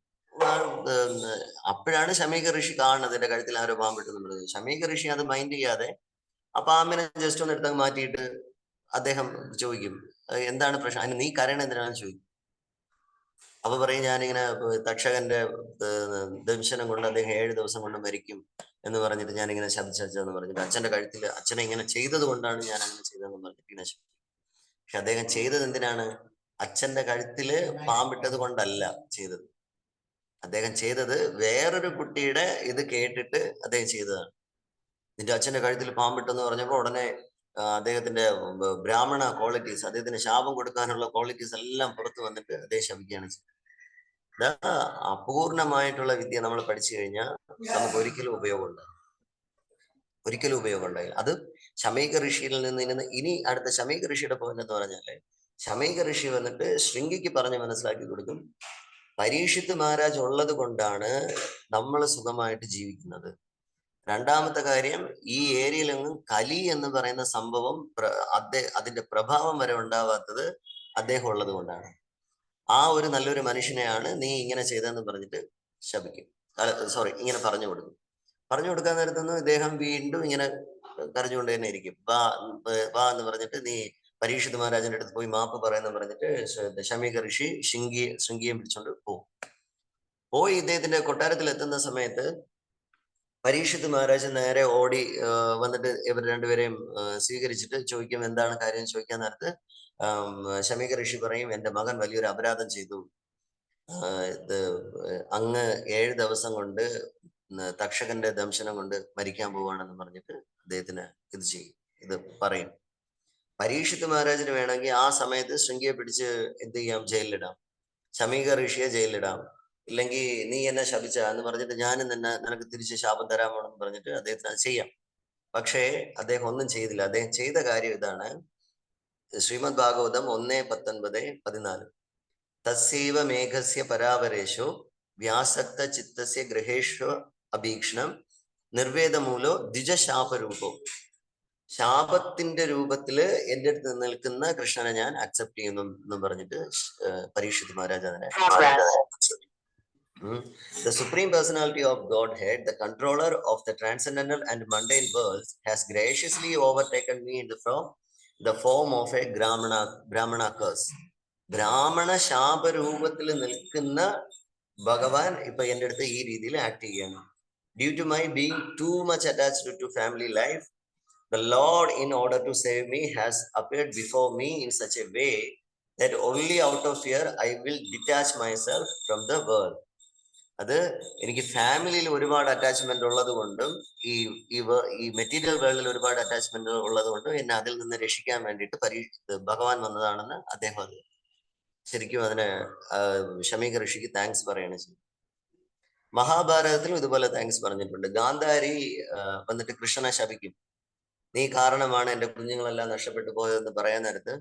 അപ്പോഴാണ് ശമീക ഋഷി കാണുന്നത് എന്റെ കഴുത്തിൽ ആരോ പാമ്പിട്ടെന്നുള്ളത്. ശമീക ഋഷി അത് മൈൻഡ് ചെയ്യാതെ ആ പാമ്പിനെ ജസ്റ്റ് ഒന്ന് എടുത്തങ്ങ് മാറ്റിയിട്ട് അദ്ദേഹം ചോദിക്കും, എന്താണ് പ്രശ്നം, അതിന് നീ കരയണ എന്തിനാണെന്ന് ചോദിക്കും. അപ്പൊ പറയും, ഞാനിങ്ങനെ തക്ഷകന്റെ ദംശനം കൊണ്ട് അദ്ദേഹം 7 ദിവസം കൊണ്ട് മരിക്കും എന്ന് പറഞ്ഞിട്ട് ഞാനിങ്ങനെ ശബ്ദിച്ചെന്ന് പറഞ്ഞിട്ട് അച്ഛന്റെ കഴുത്തിൽ അച്ഛനെ ഇങ്ങനെ ചെയ്തത് കൊണ്ടാണ് ഞാൻ അങ്ങനെ ചെയ്തതെന്ന് പറഞ്ഞിട്ട് ഇങ്ങനെ ശബ്ദിക്കും. പക്ഷെ അദ്ദേഹം ചെയ്തത് എന്തിനാണ്? അച്ഛന്റെ കഴുത്തില് പാമ്പിട്ടത് കൊണ്ടല്ല ചെയ്തത്. അദ്ദേഹം ചെയ്തത് വേറൊരു കുട്ടിയുടെ ഇത് കേട്ടിട്ട് അദ്ദേഹം ചെയ്തതാണ്. നിന്റെ അച്ഛന്റെ കഴുത്തിൽ പാമ്പിട്ടെന്ന് പറഞ്ഞപ്പോൾ ഉടനെ അദ്ദേഹത്തിന്റെ ബ്രാഹ്മണ ക്വാളിറ്റീസ്, അദ്ദേഹത്തിന് ശാപം കൊടുക്കാനുള്ള ക്വാളിറ്റീസ് എല്ലാം പുറത്തു വന്നിട്ട് അദ്ദേഹം ശപിക്കുകയാണ് ചെയ്തത്. അപൂർണമായിട്ടുള്ള വിദ്യ നമ്മൾ പഠിച്ചു കഴിഞ്ഞാൽ നമുക്ക് ഒരിക്കലും ഉപയോഗം ഉണ്ടായില്ല. അത് ശമീക ഋഷിയിൽ നിന്ന് ഇനി അടുത്ത ശമീക ഋഷിയുടെ പോയിന്റ് എന്ന് പറഞ്ഞാല്, ശമീക ഋഷി വന്നിട്ട് ശൃംഗിക്ക് പറഞ്ഞ് മനസ്സിലാക്കി കൊടുക്കും, പരീക്ഷിത് മഹാരാജ് ഉള്ളത് കൊണ്ടാണ് നമ്മൾ സുഖമായിട്ട് ജീവിക്കുന്നത്. രണ്ടാമത്തെ കാര്യം, ഈ ഏരിയയിലെങ്ങും കലി എന്ന് പറയുന്ന സംഭവം അതിന്റെ പ്രഭാവം വരെ ഉണ്ടാവാത്തത് അദ്ദേഹം ഉള്ളത് കൊണ്ടാണ്. ആ ഒരു നല്ലൊരു മനുഷ്യനെയാണ് നീ ഇങ്ങനെ ചെയ്തതെന്ന് പറഞ്ഞിട്ട് ശപിക്കും. ഇങ്ങനെ പറഞ്ഞു കൊടുക്കാൻ നേരത്തൊന്നും ഇദ്ദേഹം വീണ്ടും ഇങ്ങനെ കരഞ്ഞുകൊണ്ട് തന്നെ ഇരിക്കും. വാ എന്ന് പറഞ്ഞിട്ട് നീ പരീക്ഷിത് മഹാരാജന്റെ അടുത്ത് പോയി മാപ്പ് പറയുന്ന പറഞ്ഞിട്ട് ശമീക ഋഷി ശൃംഗിയെ പിടിച്ചോണ്ട് പോയി ഇദ്ദേഹത്തിന്റെ കൊട്ടാരത്തിൽ എത്തുന്ന സമയത്ത് പരീക്ഷിത് മഹാരാജ് നേരെ ഓടി വന്നിട്ട് ഇവർ രണ്ടുപേരെയും സ്വീകരിച്ചിട്ട് ചോദിക്കും, എന്താണ് കാര്യം ചോദിക്കാൻ നേരത്ത് ശമീക ഋഷി പറയും, എന്റെ മകൻ വലിയൊരു അപരാധം ചെയ്തു, അങ്ങ് 7 ദിവസം കൊണ്ട് തക്ഷകന്റെ ദംശനം കൊണ്ട് മരിക്കാൻ പോവാണെന്ന് പറഞ്ഞിട്ട് അദ്ദേഹത്തിന് ഇത് പറയും. പരീക്ഷിത് മഹാരാജിന് വേണമെങ്കിൽ ആ സമയത്ത് ശൃംഗിയെ പിടിച്ച് എന്ത് ചെയ്യാം, ജയിലിലിടാം. ശമീക ഋഷിയെ ജയിലിലിടാം. ഇല്ലെങ്കിൽ നീ എന്നെ ശപിച്ച എന്ന് പറഞ്ഞിട്ട് ഞാനും തന്നെ നിനക്ക് തിരിച്ച് ശാപം തരാമെന്ന് പറഞ്ഞിട്ട് അദ്ദേഹത്തിന് അത് ചെയ്യാം. പക്ഷേ അദ്ദേഹം ഒന്നും ചെയ്തില്ല. അദ്ദേഹം ചെയ്ത കാര്യം ഇതാണ്. ശ്രീമദ് ഭാഗവതം 1:19-14 തസ്സൈവ മേഘസ്യ പരാവരേഷു വ്യാസക്ത ചിത്തസ്യ ഗൃഹേഷു അഭീക്ഷണം നിർവേദമൂലോ ദ്വിജശാപരൂപം. ശാപത്തിന്റെ രൂപത്തില് എന്റെ അടുത്ത് നിൽക്കുന്ന കൃഷ്ണനെ ഞാൻ അക്സെപ്റ്റ് ചെയ്യുന്നു എന്ന് പറഞ്ഞിട്ട് പരീക്ഷിത് മഹാരാജ് അതിനെ The Supreme Personality of Godhead, the controller of the transcendental and mundane worlds, has graciously overtaken me in the form of a Brahmana curse. ബ്രാഹ്മണ ശാപരൂപത്തിൽ നിൽക്കുന്ന ഭഗവാൻ ഇപ്പൊ എന്റെ അടുത്ത് ഈ രീതിയിൽ ആക്ട് ചെയ്യാണ്. Due to my being too much attached to family life, the Lord, in order to save me, has appeared before me in such a way that only out of fear I will detach myself from the world. അത് എനിക്ക് ഫാമിലിയിൽ ഒരുപാട് attachment ഉള്ളത് കൊണ്ടും ഈ material വേൾഡിൽ ഒരുപാട് attachment ഉള്ളത് കൊണ്ടും എന്നെ അതിൽ നിന്ന് രക്ഷിക്കാൻ വേണ്ടിയിട്ട് ഭഗവാൻ വന്നതാണെന്ന് അദ്ദേഹം അത് ശരിക്കും അതിനെ ശമീക ഋഷിക്ക് താങ്ക്സ് പറയാണ് ചെയ്യും. മഹാഭാരതത്തിലും ഇതുപോലെ താങ്ക്സ് പറഞ്ഞിട്ടുണ്ട്. ഗാന്ധാരി വന്നിട്ട് കൃഷ്ണനെ ശപിക്കും. നീ കാരണമാണ് എന്റെ കുഞ്ഞുങ്ങളെല്ലാം നഷ്ടപ്പെട്ടു പോയതെന്ന് പറയാൻ നേരത്ത്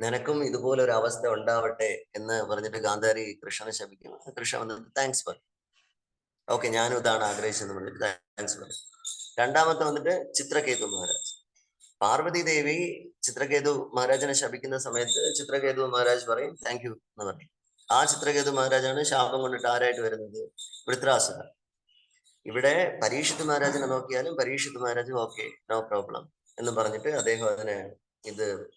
നിനക്കും ഇതുപോലെ ഒരു അവസ്ഥ ഉണ്ടാവട്ടെ എന്ന് പറഞ്ഞിട്ട് ഗാന്ധാരി കൃഷ്ണനെ ശപിക്കും. കൃഷ്ണൻ വന്നിട്ട് താങ്ക്സ് പറയും. ഓക്കെ, ഞാനും ഇതാണ് ആഗ്രഹിച്ചെന്ന് പറഞ്ഞിട്ട് താങ്ക്സ് പറയും. രണ്ടാമത്തെ വന്നിട്ട് ചിത്രകേതു മഹാരാജ്. പാർവതി ദേവി ചിത്രകേതു മഹാരാജിനെ ശപിക്കുന്ന സമയത്ത് ചിത്രകേതു മഹാരാജ് പറയും താങ്ക് യു എന്ന് പറയും. ആ ചിത്രകേതു മഹാരാജാണ് ശാപം കൊണ്ടിട്ട് ആരായിട്ട് വരുന്നത്? വൃത്രാസുര. ഇവിടെ പരീക്ഷിത് മഹാരാജിനെ നോക്കിയാലും Parikshit Maharaj okay, no problem എന്ന് പറഞ്ഞിട്ട് അദ്ദേഹം അതിനെ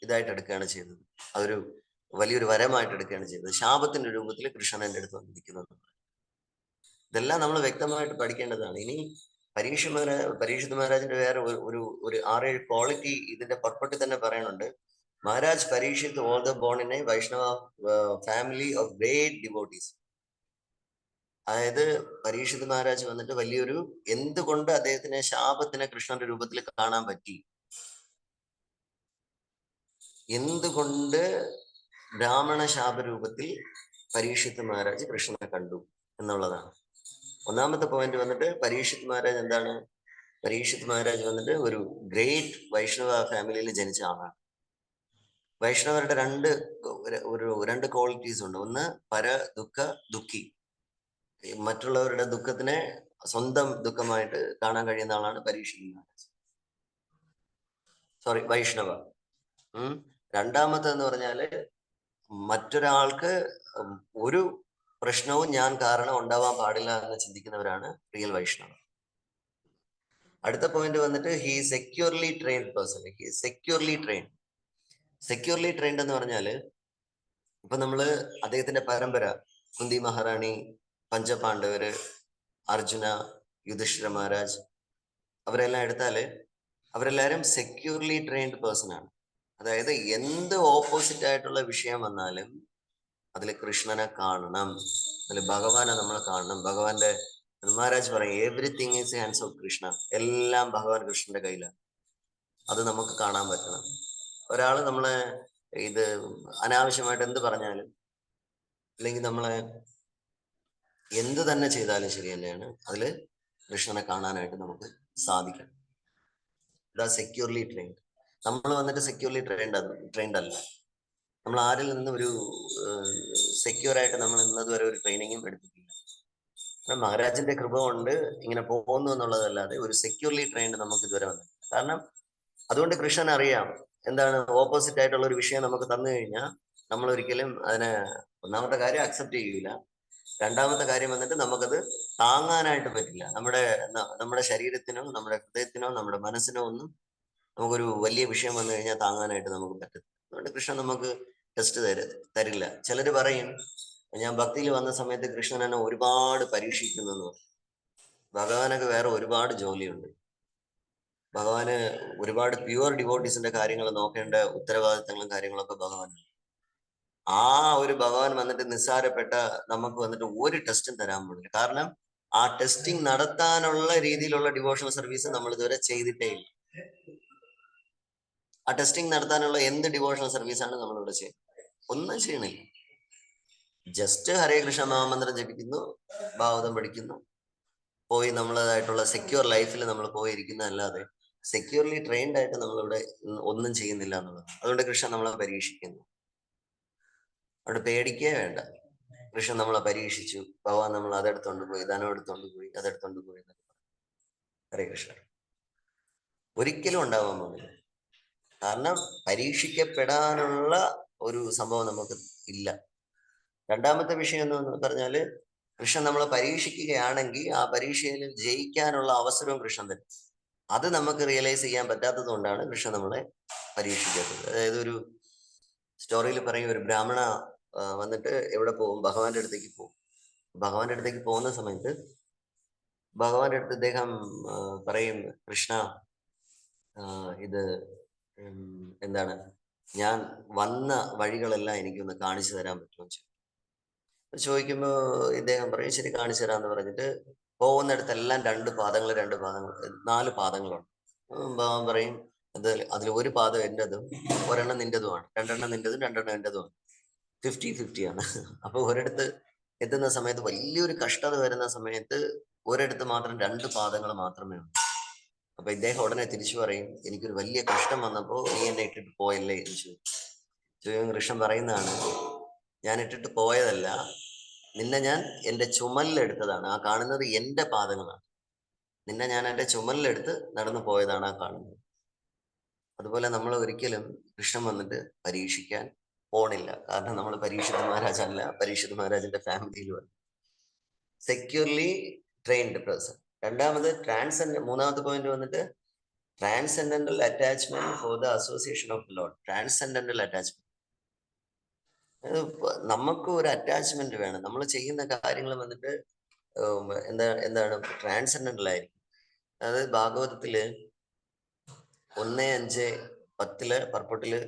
ഇതായിട്ട് എടുക്കുകയാണ് ചെയ്തത്. അതൊരു വലിയൊരു വരമായിട്ട് എടുക്കുകയാണ് ചെയ്തത്. ശാപത്തിന്റെ രൂപത്തിൽ കൃഷ്ണൻ എൻ്റെ അടുത്ത് വന്നിരിക്കുന്നത്. ഇതെല്ലാം നമ്മൾ വ്യക്തമായിട്ട് പഠിക്കേണ്ടതാണ്. ഇനി പരീക്ഷിത് മഹാരാജിന്റെ വേറെ ഒരു 6-7 ക്വാളിറ്റി ഇതിന്റെ പർപ്പട്ടിൽ തന്നെ പറയുന്നുണ്ട്. Maharaj Parikshit all the born in A Vaishnava family of great devotees. അതായത് പരീക്ഷിത് മഹാരാജ് വന്നിട്ട് വലിയൊരു എന്തുകൊണ്ട് അദ്ദേഹത്തിന് ശാപത്തിനെ കൃഷ്ണന്റെ രൂപത്തിൽ കാണാൻ പറ്റി, എന്തുകൊണ്ട് ബ്രാഹ്മണ ശാപരൂപത്തിൽ പരീക്ഷിത് മഹാരാജ് കൃഷ്ണനെ കണ്ടു എന്നുള്ളതാണ്. ഒന്നാമത്തെ പോയിന്റ് വന്നിട്ട് പരീക്ഷിത് മഹാരാജ് എന്താണ്? പരീക്ഷിത് മഹാരാജ് വന്നിട്ട് ഒരു ഗ്രേറ്റ് വൈഷ്ണവ ഫാമിലിയിൽ ജനിച്ച ആളാണ്. വൈഷ്ണവരുടെ രണ്ട് ക്വാളിറ്റീസ് ഉണ്ട്. ഒന്ന് പര ദുഃഖ ദുഃഖി, മറ്റുള്ളവരുടെ ദുഃഖത്തിനെ സ്വന്തം ദുഃഖമായിട്ട് കാണാൻ കഴിയുന്ന ആളാണ് പരീക്ഷിത് മഹാരാജ്. വൈഷ്ണവ. രണ്ടാമത്തെന്ന് പറഞ്ഞാല് മറ്റൊരാൾക്ക് ഒരു പ്രശ്നവും ഞാൻ കാരണം ഉണ്ടാവാൻ പാടില്ല എന്ന് ചിന്തിക്കുന്നവരാണ് റിയൽ വൈഷ്ണവ. അടുത്ത പോയിന്റ് വന്നിട്ട് he securely trained person. He securely trained എന്ന് പറഞ്ഞാല് ഇപ്പൊ നമ്മള് അദ്ദേഹത്തിന്റെ പരമ്പര കുന്തി മഹാറാണി, പഞ്ചപാണ്ഡവര്, അർജുന, യുധിഷ്ഠിര മഹാരാജ്, അവരെല്ലാം എടുത്താല് അവരെല്ലാരും സെക്യൂർലി ട്രെയിൻഡ് പേഴ്സൺ ആണ്. അതായത് എന്ത് ഓപ്പോസിറ്റ് ആയിട്ടുള്ള വിഷയം വന്നാലും അതിൽ കൃഷ്ണനെ കാണണം, അതിൽ ഭഗവാനെ നമ്മൾ കാണണം. ഭഗവാന്റെ മഹാരാജ് പറയും everything is hands of Krishna. എല്ലാം ഭഗവാൻ കൃഷ്ണന്റെ കയ്യിലാണ്. അത് നമുക്ക് കാണാൻ പറ്റണം. ഒരാള് നമ്മളെ ഇത് അനാവശ്യമായിട്ട് എന്ത് പറഞ്ഞാലും അല്ലെങ്കിൽ നമ്മളെ എന്ത് തന്നെ ചെയ്താലും ശരി തന്നെയാണ്, അതില് കൃഷ്ണനെ കാണാനായിട്ട് നമുക്ക് സാധിക്കണം. ഇതാ സെക്യൂർലി ട്രെയിൻഡ്. നമ്മൾ വന്നിട്ട് സെക്യൂർലി ട്രെയിൻഡ് അല്ല. നമ്മൾ ആരിൽ നിന്നും ഒരു സെക്യൂർ ആയിട്ട് നമ്മൾ ഇന്നതുവരെ ഒരു ട്രെയിനിങ്ങും എടുത്തിട്ടില്ല. മഹാരാജിന്റെ കൃപ കൊണ്ട് ഇങ്ങനെ പോകുന്നു എന്നുള്ളതല്ലാതെ ഒരു സെക്യൂർലി ട്രെയിൻഡ് നമുക്ക് ഇതുവരെ വന്നില്ല. കാരണം അതുകൊണ്ട് കൃഷ്ണൻ അറിയാം എന്താണ് ഓപ്പോസിറ്റ് ആയിട്ടുള്ള ഒരു വിഷയം നമുക്ക് തന്നു കഴിഞ്ഞാൽ നമ്മൾ ഒരിക്കലും അതിനെ ഒന്നാമത്തെ കാര്യം അക്സെപ്റ്റ് ചെയ്യൂല. രണ്ടാമത്തെ കാര്യം വന്നിട്ട് നമുക്കത് താങ്ങാനായിട്ട് പറ്റില്ല. നമ്മുടെ ശരീരത്തിനോ നമ്മുടെ ഹൃദയത്തിനോ നമ്മുടെ മനസ്സിനോ ഒന്നും നമുക്കൊരു വലിയ വിഷയം വന്നു കഴിഞ്ഞാൽ താങ്ങാനായിട്ട് നമുക്ക് പറ്റത്തില്ല. അതുകൊണ്ട് കൃഷ്ണൻ നമുക്ക് ടെസ്റ്റ് തരില്ല. ചിലര് പറയും ഞാൻ ഭക്തിയിൽ വന്ന സമയത്ത് കൃഷ്ണൻ എന്നെ ഒരുപാട് പരീക്ഷിക്കുന്നു. ഭഗവാനൊക്കെ വേറെ ഒരുപാട് ജോലിയുണ്ട്. ഭഗവാന് ഒരുപാട് പ്യുവർ ഡിവോട്ടീസിന്റെ കാര്യങ്ങൾ നോക്കേണ്ട ഉത്തരവാദിത്തങ്ങളും കാര്യങ്ങളൊക്കെ ഭഗവാനുണ്ട്. ആ ഒരു ഭഗവാൻ വന്നിട്ട് നിസ്സാരപ്പെട്ട നമുക്ക് വന്നിട്ട് ഒരു ടെസ്റ്റും തരാൻ പാടില്ല. കാരണം ആ ടെസ്റ്റിംഗ് നടത്താനുള്ള രീതിയിലുള്ള ഡിവോഷണൽ സർവീസ് നമ്മൾ ഇതുവരെ ചെയ്തിട്ടേ ഇല്ല. ആ ടെസ്റ്റിംഗ് നടത്താനുള്ള എന്ത് ഡിവോഷണൽ സർവീസാണ് നമ്മളിവിടെ ചെയ്യുന്നത്? ഒന്നും ചെയ്യണില്ല. ജസ്റ്റ് ഹരേ കൃഷ്ണ മഹാമന്ത്രം ജപിക്കുന്നു, ഭാഗവതം പഠിക്കുന്നു, പോയി നമ്മളതായിട്ടുള്ള സെക്യൂർ ലൈഫിൽ നമ്മൾ പോയിരിക്കുന്നതല്ലാതെ സെക്യൂർലി ട്രെയിൻഡ് ആയിട്ട് നമ്മളിവിടെ ഒന്നും ചെയ്യുന്നില്ല എന്നുള്ളത്. അതുകൊണ്ട് കൃഷ്ണൻ നമ്മളെ പരീക്ഷിക്കുന്നു. അവിടെ പേടിക്കേ വേണ്ട. കൃഷ്ണൻ നമ്മളെ പരീക്ഷിച്ചു, ഭഗവാൻ നമ്മൾ അതെടുത്തോണ്ട് പോയി, ധനം എടുത്തോണ്ട് പോയി, അതെടുത്തോണ്ട് പോയി. ഹരേ കൃഷ്ണ ഒരിക്കലും ഉണ്ടാവാൻ പോകുന്നില്ല. കാരണം പരീക്ഷിക്കപ്പെടാനുള്ള ഒരു സംഭവം നമുക്ക് ഇല്ല. രണ്ടാമത്തെ വിഷയം എന്ന് പറഞ്ഞാല് കൃഷ്ണൻ നമ്മളെ പരീക്ഷിക്കുകയാണെങ്കിൽ ആ പരീക്ഷയിൽ ജയിക്കാനുള്ള അവസരവും കൃഷ്ണൻ തരും. അത് നമുക്ക് റിയലൈസ് ചെയ്യാൻ പറ്റാത്തത് കൊണ്ടാണ് കൃഷ്ണൻ നമ്മളെ പരീക്ഷിക്കാത്തത്. അതായത് ഒരു സ്റ്റോറിയിൽ പറയും, ഒരു ബ്രാഹ്മണ വന്നിട്ട് എവിടെ പോകും? ഭഗവാന്റെ അടുത്തേക്ക് പോകും. ഭഗവാന്റെ അടുത്തേക്ക് പോകുന്ന സമയത്ത് ഭഗവാന്റെ അടുത്ത് അദ്ദേഹം പറയും, കൃഷ്ണ ഇത് എന്താണ്, ഞാൻ വന്ന വഴികളെല്ലാം എനിക്കൊന്ന് കാണിച്ചു തരാൻ പറ്റുമോ ചോദിക്കുമ്പോൾ ഇദ്ദേഹം പറയും ശരി കാണിച്ചു തരാന്ന് പറഞ്ഞിട്ട് പോകുന്നിടത്തെല്ലാം 4 പാദങ്ങളുണ്ട്. ഭഗവാൻ പറയും അതിൽ ഒരു പാദം എന്റേതും ഒരെണ്ണം നിന്റേതുമാണ്, 2 എണ്ണം നിന്റേതും 2 എണ്ണം എന്റേതുമാണ്. 50-50 ആണ്. അപ്പൊ ഒരിടത്ത് എത്തുന്ന സമയത്ത് വലിയൊരു കഷ്ടത വരുന്ന സമയത്ത് ഒരിടത്ത് മാത്രം 2 പാദങ്ങൾ മാത്രമേ ഉള്ളൂ. അപ്പൊ ഇദ്ദേഹം ഉടനെ തിരിച്ചു പറയും, എനിക്കൊരു വലിയ കഷ്ടം വന്നപ്പോ നീ എന്നെ ഇട്ടിട്ട് പോയല്ലേ എന്ന് ചോദിക്കും. കൃഷ്ണൻ പറയുന്നതാണ്, ഞാൻ ഇട്ടിട്ട് പോയതല്ല, നിന്നെ ഞാൻ എൻ്റെ ചുമലിലെടുത്തതാണ്. ആ കാണുന്നത് എൻ്റെ പാദങ്ങളാണ്. നിന്നെ ഞാൻ എൻ്റെ ചുമലിലെടുത്ത് നടന്നു പോയതാണ് ആ കാണുന്നത്. അതുപോലെ നമ്മൾ ഒരിക്കലും കൃഷ്ണൻ വന്നിട്ട് പരീക്ഷിക്കാൻ പോണില്ല. കാരണം നമ്മൾ പരീക്ഷിത് മഹാരാജ് അല്ല, പരീക്ഷിത് മഹാരാജിന്റെ ഫാമിലിയിൽ വന്നു സെക്യൂർലി ട്രെയിൻഡ് പേഴ്സൺ. രണ്ടാമത് മൂന്നാമത്തെ പോയിന്റ് വന്നിട്ട് transcendental attachment for the association of load. Transcendental attachment, നമുക്ക് ഒരു അറ്റാച്ച്മെന്റ് വേണം. നമ്മൾ ചെയ്യുന്ന കാര്യങ്ങൾ വന്നിട്ട് എന്താണ് ട്രാൻസെൻഡന്റൽ ആയിരിക്കും. അതായത് ഭാഗവതത്തില് 1:5-10 പർപ്പട്ടില്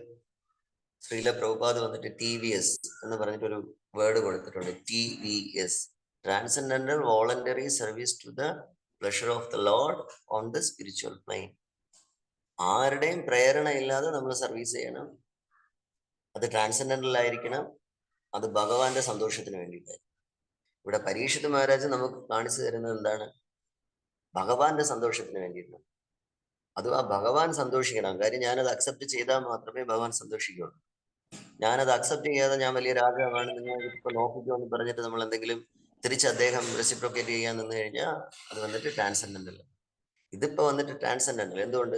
ശ്രീല പ്രഭുപാദ് വന്നിട്ട് TVS എന്ന് പറഞ്ഞിട്ടൊരു വേർഡ് കൊടുത്തിട്ടുണ്ട്. TVS, transcendental voluntary service to the pleasure of the lord on the spiritual plane. ആരുടെയും പ്രേരണ ഇല്ലാതെ നമ്മൾ സർവീസ് ചെയ്യണം. അത് ട്രാൻസെൻഡന്റൽ ആയിരിക്കണം. അത് ഭഗവാന്റെ സന്തോഷത്തിന് വേണ്ടിയിട്ടായിരിക്കും. ഇവിടെ പരീക്ഷിത് മഹാരാജ് നമുക്ക് കാണിച്ചു തരുന്നത് എന്താണ്? ഭഗവാന്റെ സന്തോഷത്തിന് വേണ്ടിയിട്ടാണ്. അത് ആ ഭഗവാൻ സന്തോഷിക്കണം. കാര്യം ഞാനത് അക്സെപ്റ്റ് ചെയ്താൽ മാത്രമേ ഭഗവാൻ സന്തോഷിക്കുള്ളൂ. ഞാനത് അക്സെപ്റ്റ് ചെയ്യാതെ ഞാൻ വലിയ രാജാവാണ്, നിങ്ങൾ ഇപ്പൊ നോക്കിക്കോ എന്ന് പറഞ്ഞിട്ട് നമ്മൾ എന്തെങ്കിലും തിരിച്ച് അദ്ദേഹം റെസിപ്രോക്കേറ്റ് ചെയ്യാൻ നിന്ന് കഴിഞ്ഞാൽ അത് വന്നിട്ട് ട്രാൻസെൻഡന്റൽ. ഇതിപ്പോ വന്നിട്ട് ട്രാൻസെൻഡന്റൽ. എന്തുകൊണ്ട്?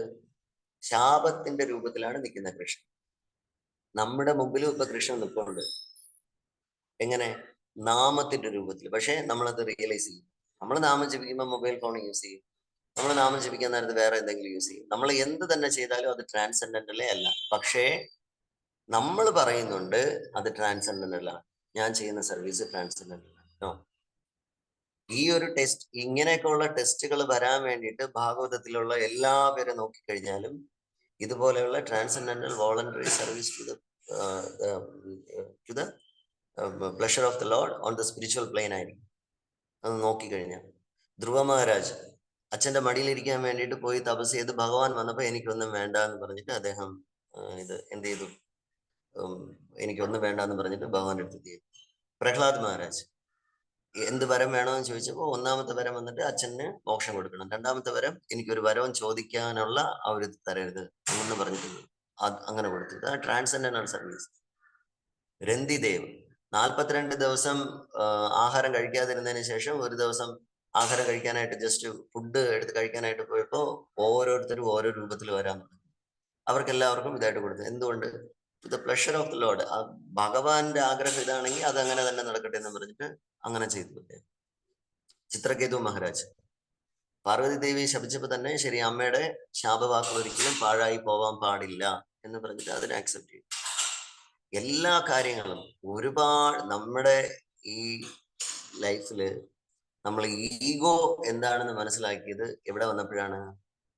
ശാപത്തിന്റെ രൂപത്തിലാണ് നിൽക്കുന്ന കൃഷ്ണൻ. നമ്മുടെ മുമ്പിലും ഇപ്പൊ കൃഷ്ണൻ നിൽപ്പുണ്ട്. എങ്ങനെ? നാമത്തിന്റെ രൂപത്തിൽ. പക്ഷെ നമ്മളത് റിയലൈസ് ചെയ്യും. നമ്മൾ നാമം ജപിക്കുമ്പോൾ മൊബൈൽ ഫോൺ യൂസ് ചെയ്യും, നമ്മൾ നാമം ജപിക്കാൻ നേരത്ത് വേറെ എന്തെങ്കിലും യൂസ് ചെയ്യും. നമ്മൾ എന്ത് തന്നെ ചെയ്താലും അത് ട്രാൻസെൻഡന്റലേ അല്ല. പക്ഷേ നമ്മൾ പറയുന്നുണ്ട് അത് ട്രാൻസെൻഡന്റൽ ആണ്, ഞാൻ ചെയ്യുന്ന സർവീസ് ട്രാൻസെൻഡന്റൽ ആണ്. ഈ ഒരു ടെസ്റ്റ്, ഇങ്ങനെയൊക്കെയുള്ള ടെസ്റ്റുകൾ വരാൻ വേണ്ടിയിട്ട് ഭാഗവതത്തിലുള്ള എല്ലാവരും നോക്കിക്കഴിഞ്ഞാലും ഇതുപോലെയുള്ള transcendental voluntary service to the pleasure of the lord on the spiritual plane ആയിരിക്കും. അത് നോക്കിക്കഴിഞ്ഞാൽ ധ്രുവ മഹാരാജ് അച്ഛന്റെ മടിയിലിരിക്കാൻ വേണ്ടിയിട്ട് പോയി തപസ് ചെയ്ത് ഭഗവാൻ വന്നപ്പോ എനിക്കൊന്നും വേണ്ട എന്ന് പറഞ്ഞിട്ട് അദ്ദേഹം ഇത് എന്ത് ചെയ്തു? എനിക്കൊന്നും വേണ്ട എന്ന് പറഞ്ഞിട്ട് ഭഗവാന്റെ അടുത്ത് ചെയ്തു. പ്രഹ്ലാദ് മഹാരാജ് എന്ത് വരം വേണമെന്ന് ചോദിച്ചപ്പോൾ ഒന്നാമത്തെ വരം വന്നിട്ട് അച്ഛന് മോക്ഷം കൊടുക്കണം, രണ്ടാമത്തെ വരം എനിക്കൊരു വരവും ചോദിക്കാനുള്ള ആ ഒരു തരരുത് എന്ന് പറഞ്ഞിട്ടുണ്ട്. അങ്ങനെ കൊടുത്തു. ആ ട്രാൻസെൻഡന്റൽ സർവീസ്. രന്തിദേവ് 42 ദിവസം ആഹാരം കഴിക്കാതിരുന്നതിന് ശേഷം ഒരു ദിവസം ആഹാരം കഴിക്കാനായിട്ട് ജസ്റ്റ് ഫുഡ് എടുത്ത് കഴിക്കാനായിട്ട് പോയപ്പോൾ ഓരോരുത്തരും ഓരോ രൂപത്തിൽ വരാൻ തുടങ്ങി. അവർക്കെല്ലാവർക്കും ഇതായിട്ട് കൊടുത്തു. എന്തുകൊണ്ട്? To the pleasure of the lord. ആ ഭഗവാന്റെ ആഗ്രഹം ഇതാണെങ്കിൽ അത് അങ്ങനെ തന്നെ നടക്കട്ടെ എന്ന് പറഞ്ഞിട്ട് അങ്ങനെ ചെയ്തു. ചിത്രകേതു മഹാരാജ് പാർവതി ദേവി ശപിച്ചപ്പോ തന്നെ ശരി, അമ്മയുടെ ശാപവാക്കുകൾ ഒരിക്കലും പാഴായി പോവാൻ പാടില്ല എന്ന് പറഞ്ഞിട്ട് അതിനെ അക്സെപ്റ്റ് ചെയ്തു. എല്ലാ കാര്യങ്ങളും ഒരുപാട് നമ്മുടെ ഈ ലൈഫില് നമ്മൾ ഈഗോ എന്താണെന്ന് മനസ്സിലാക്കിയത് എവിടെ വന്നപ്പോഴാണ്?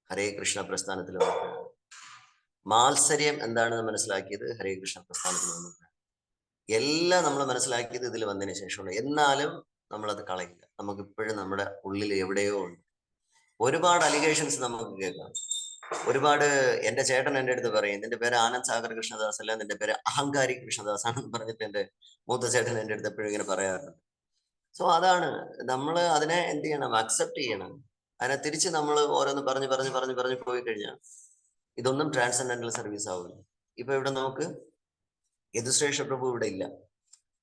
ഹരേ കൃഷ്ണ പ്രസ്ഥാനത്തിൽ വന്നപ്പോഴാണ്. മാത്സര്യം എന്താണെന്ന് മനസ്സിലാക്കിയത് ഹരേ കൃഷ്ണ പ്രസ്ഥാനത്തിൽ വന്നപ്പോഴാണ്. എല്ലാം നമ്മൾ മനസ്സിലാക്കിയത് ഇതിൽ വന്നതിന് ശേഷമാണ്. എന്നാലും നമ്മളത് കളയില്ല. നമുക്ക് ഇപ്പോഴും നമ്മുടെ ഉള്ളിൽ എവിടെയോ ഉണ്ട്. ഒരുപാട് അലിഗേഷൻസ് നമുക്ക് കേൾക്കാം. ഒരുപാട് എന്റെ ചേട്ടൻ എൻ്റെ അടുത്ത് പറയും, നിന്റെ പേര് ആനന്ദ് സാഗർ കൃഷ്ണദാസ് അല്ല, നിന്റെ പേര് അഹങ്കാരി കൃഷ്ണദാസ് ആണെന്ന് പറഞ്ഞിട്ട് എൻ്റെ മൂത്ത ചേട്ടൻ എൻ്റെ അടുത്ത് എപ്പോഴും ഇങ്ങനെ പറയാറുണ്ട്. സോ അതാണ് നമ്മൾ അതിനെ എന്ത് ചെയ്യണം, അക്സെപ്റ്റ് ചെയ്യണം. അതിനെ തിരിച്ച് നമ്മൾ ഓരോന്ന് പറഞ്ഞ് പോയി കഴിഞ്ഞാൽ ഇതൊന്നും ട്രാൻസെൻഡന്റൽ സർവീസ് ആവില്ല. ഇപ്പൊ ഇവിടെ നമുക്ക് യദുശ്രേഷ്ഠ പ്രഭു ഇവിടെ ഇല്ല,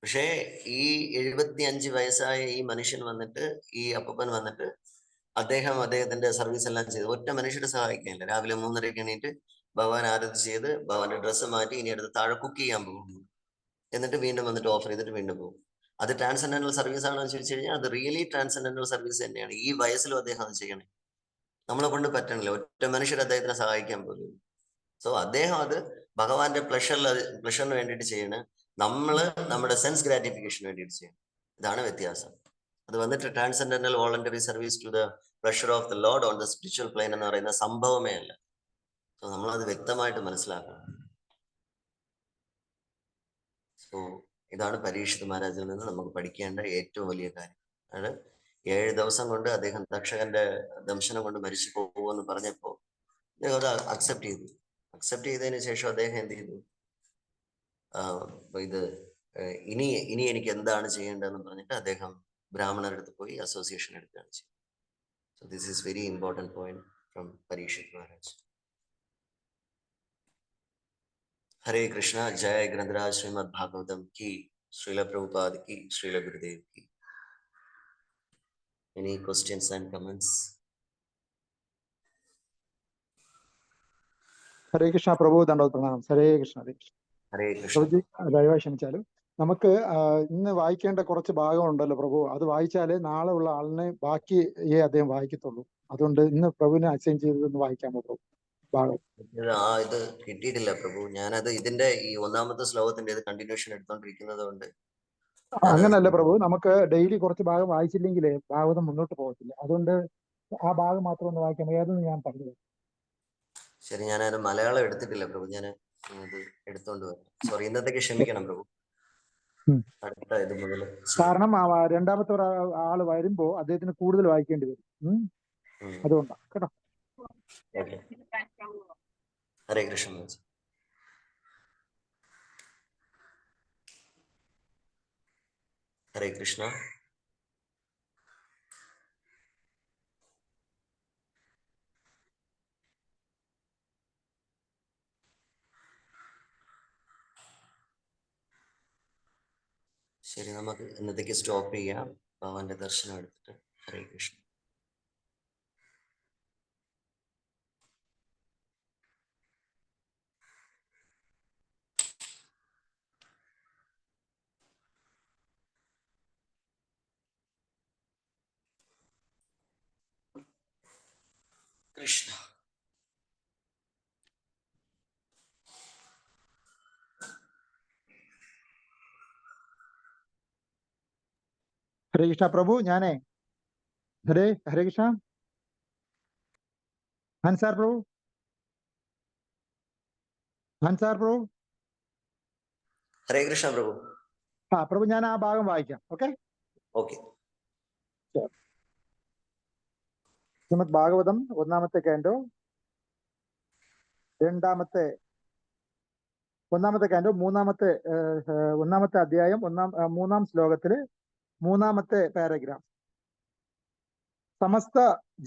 പക്ഷേ ഈ 75 വയസ്സായ ഈ മനുഷ്യൻ വന്നിട്ട്, ഈ അപ്പൂപ്പൻ വന്നിട്ട് അദ്ദേഹത്തിന്റെ സർവീസ് എല്ലാം ചെയ്ത് ഒറ്റ മനുഷ്യരെ സഹായിക്കാനില്ല. രാവിലെ 3:30 എണീറ്റ് ഭഗവാൻ ആരാധിച്ച് ചെയ്ത് ഭഗവാന്റെ ഡ്രസ്സ് മാറ്റി ഇനി അടുത്ത് താഴെ കുക്ക് ചെയ്യാൻ പോകുന്നു, എന്നിട്ട് വീണ്ടും വന്നിട്ട് ഓഫർ ചെയ്തിട്ട് വീണ്ടും പോകും. അത് ട്രാൻസെൻഡന്റൽ സർവീസ് ആണോ എന്ന് ചോദിച്ചു കഴിഞ്ഞാൽ അത് റിയലി ട്രാൻസെൻഡന്റൽ സർവീസ് തന്നെയാണ്. ഈ വയസ്സിലും അദ്ദേഹം അത് ചെയ്യണേ, നമ്മളെ കൊണ്ട് പറ്റണില്ല, ഒറ്റ മനുഷ്യർ അദ്ദേഹത്തിനെ സഹായിക്കാൻ പോലും. സോ അദ്ദേഹം അത് ഭഗവാന്റെ പ്ലഷറിന് വേണ്ടിയിട്ട് ചെയ്യണ്, നമ്മള് നമ്മുടെ സെൻസ് ഗ്രാറ്റിഫിക്കേഷന് വേണ്ടിയിട്ട് ചെയ്യണം. ഇതാണ് വ്യത്യാസം. അത് വന്നിട്ട് transcendental voluntary service to the pleasure of the lord on the spiritual plane എന്ന് പറയുന്ന സംഭവമേ അല്ല. സോ നമ്മളത് വ്യക്തമായിട്ട് മനസ്സിലാക്കണം. സോ ഇതാണ് പരീക്ഷിത് മഹാരാജിൽ നിന്ന് നമുക്ക് പഠിക്കേണ്ട ഏറ്റവും വലിയ കാര്യം. അതായത് 7 ദിവസം കൊണ്ട് അദ്ദേഹം തക്ഷകന്റെ ദംശനം കൊണ്ട് മരിച്ചു പോകുമെന്ന് പറഞ്ഞപ്പോൾ അദ്ദേഹം അത് അക്സെപ്റ്റ് ചെയ്തതിന് ശേഷം അദ്ദേഹം എന്ത് ചെയ്തു, ഇത് ഇനി എനിക്ക് എന്താണ് ചെയ്യേണ്ടതെന്ന് പറഞ്ഞിട്ട് അദ്ദേഹം ബ്രാഹ്മണരുടെ അടുത്ത് പോയി അസോസിയേഷൻ എടുക്കുകയാണ് ചെയ്തത്. So this is very important point from Parikshit Maharaj. Hare Krishna. जय ग्रंथराज श्रीमद् भागवतम की, श्रील प्रभुपाद की, श्रील गुरुदेव की. Any questions and comments? ഹരേ കൃഷ്ണ പ്രഭു, ദണ്ഡവത് പ്രണാമം. ഹരേ കൃഷ്ണ. ഹരേ കൃഷ്ണ. പ്രഭുജി ദയവായി ക്ഷമിച്ചാലും നമുക്ക് ഇന്ന് വായിക്കേണ്ട കുറച്ച് ഭാഗമുണ്ടല്ലോ പ്രഭു, അത് വായിച്ചാലേ നാളെ ഉള്ള ആളിനെ ബാക്കിയേ അദ്ദേഹം വായിക്കത്തുള്ളൂ. അതുകൊണ്ട് ഇന്ന് പ്രഭുവിനെ അസൈൻ ചെയ്തതെന്ന് വായിക്കാമോ പ്രഭു ഭാഗം? ഇത് കിട്ടിയിട്ടില്ല പ്രഭു. ഞാനത് ഇതിന്റെ ഈ 1ാമത്തെ ശ്ലോകത്തിന്റെ ഇത് കണ്ടിന്യൂഷൻ എടുത്തോണ്ടിരിക്കുന്നത് കൊണ്ട്. അങ്ങനല്ല പ്രഭു, നമുക്ക് ഡെയിലി കുറച്ച് ഭാഗം വായിച്ചില്ലെങ്കിലേ ഭാഗവതം മുന്നോട്ട് പോകത്തില്ല. അതുകൊണ്ട് ആ ഭാഗം മാത്രം ഒന്ന് വായിക്കാം. ഏതെന്ന് ഞാൻ പറഞ്ഞത്. ശരി, ഞാനത് മലയാളം എടുത്തിട്ടില്ല പ്രഭു, ഞാൻ അത് എടുത്തോണ്ട് വരാം. സോറി, ഇന്നത്തേക്ക് ക്ഷമിക്കണം പ്രഭു. അടുത്ത ഇത് മുതൽ. കാരണം രണ്ടാമത്തെ ആള് വരുമ്പോ അദ്ദേഹത്തിന് കൂടുതൽ വായിക്കേണ്ടി വരും. അതുകൊണ്ടാണ് കേട്ടോ. ഹരേ കൃഷ്ണ. ഹരേ കൃഷ്ണ. ശരി, നമുക്ക് ഇന്നത്തേക്ക് സ്റ്റോപ്പ് ചെയ്യാം. ഭഗവാന്റെ ദർശനം എടുത്തിട്ട്. ഹരേ കൃഷ്ണ. കൃഷ്ണ. ഹരേ കൃഷ്ണ പ്രഭു, ഞാനേ ഹരേ കൃഷ്ണ. ഹൻസാർ പ്രഭു, ഹരേ കൃഷ്ണ പ്രഭു. പ്രഭു ഞാൻ ആ ഭാഗം വായിക്കാം. ഓക്കെ. ശ്രീമദ് ഭാഗവതം 1ാമത്തെ കാൻഡോ 1ാമത്തെ അധ്യായം 3ാം ശ്ലോകത്തില് 3ാമത്തെ പാരഗ്രാഫ്. സമസ്ത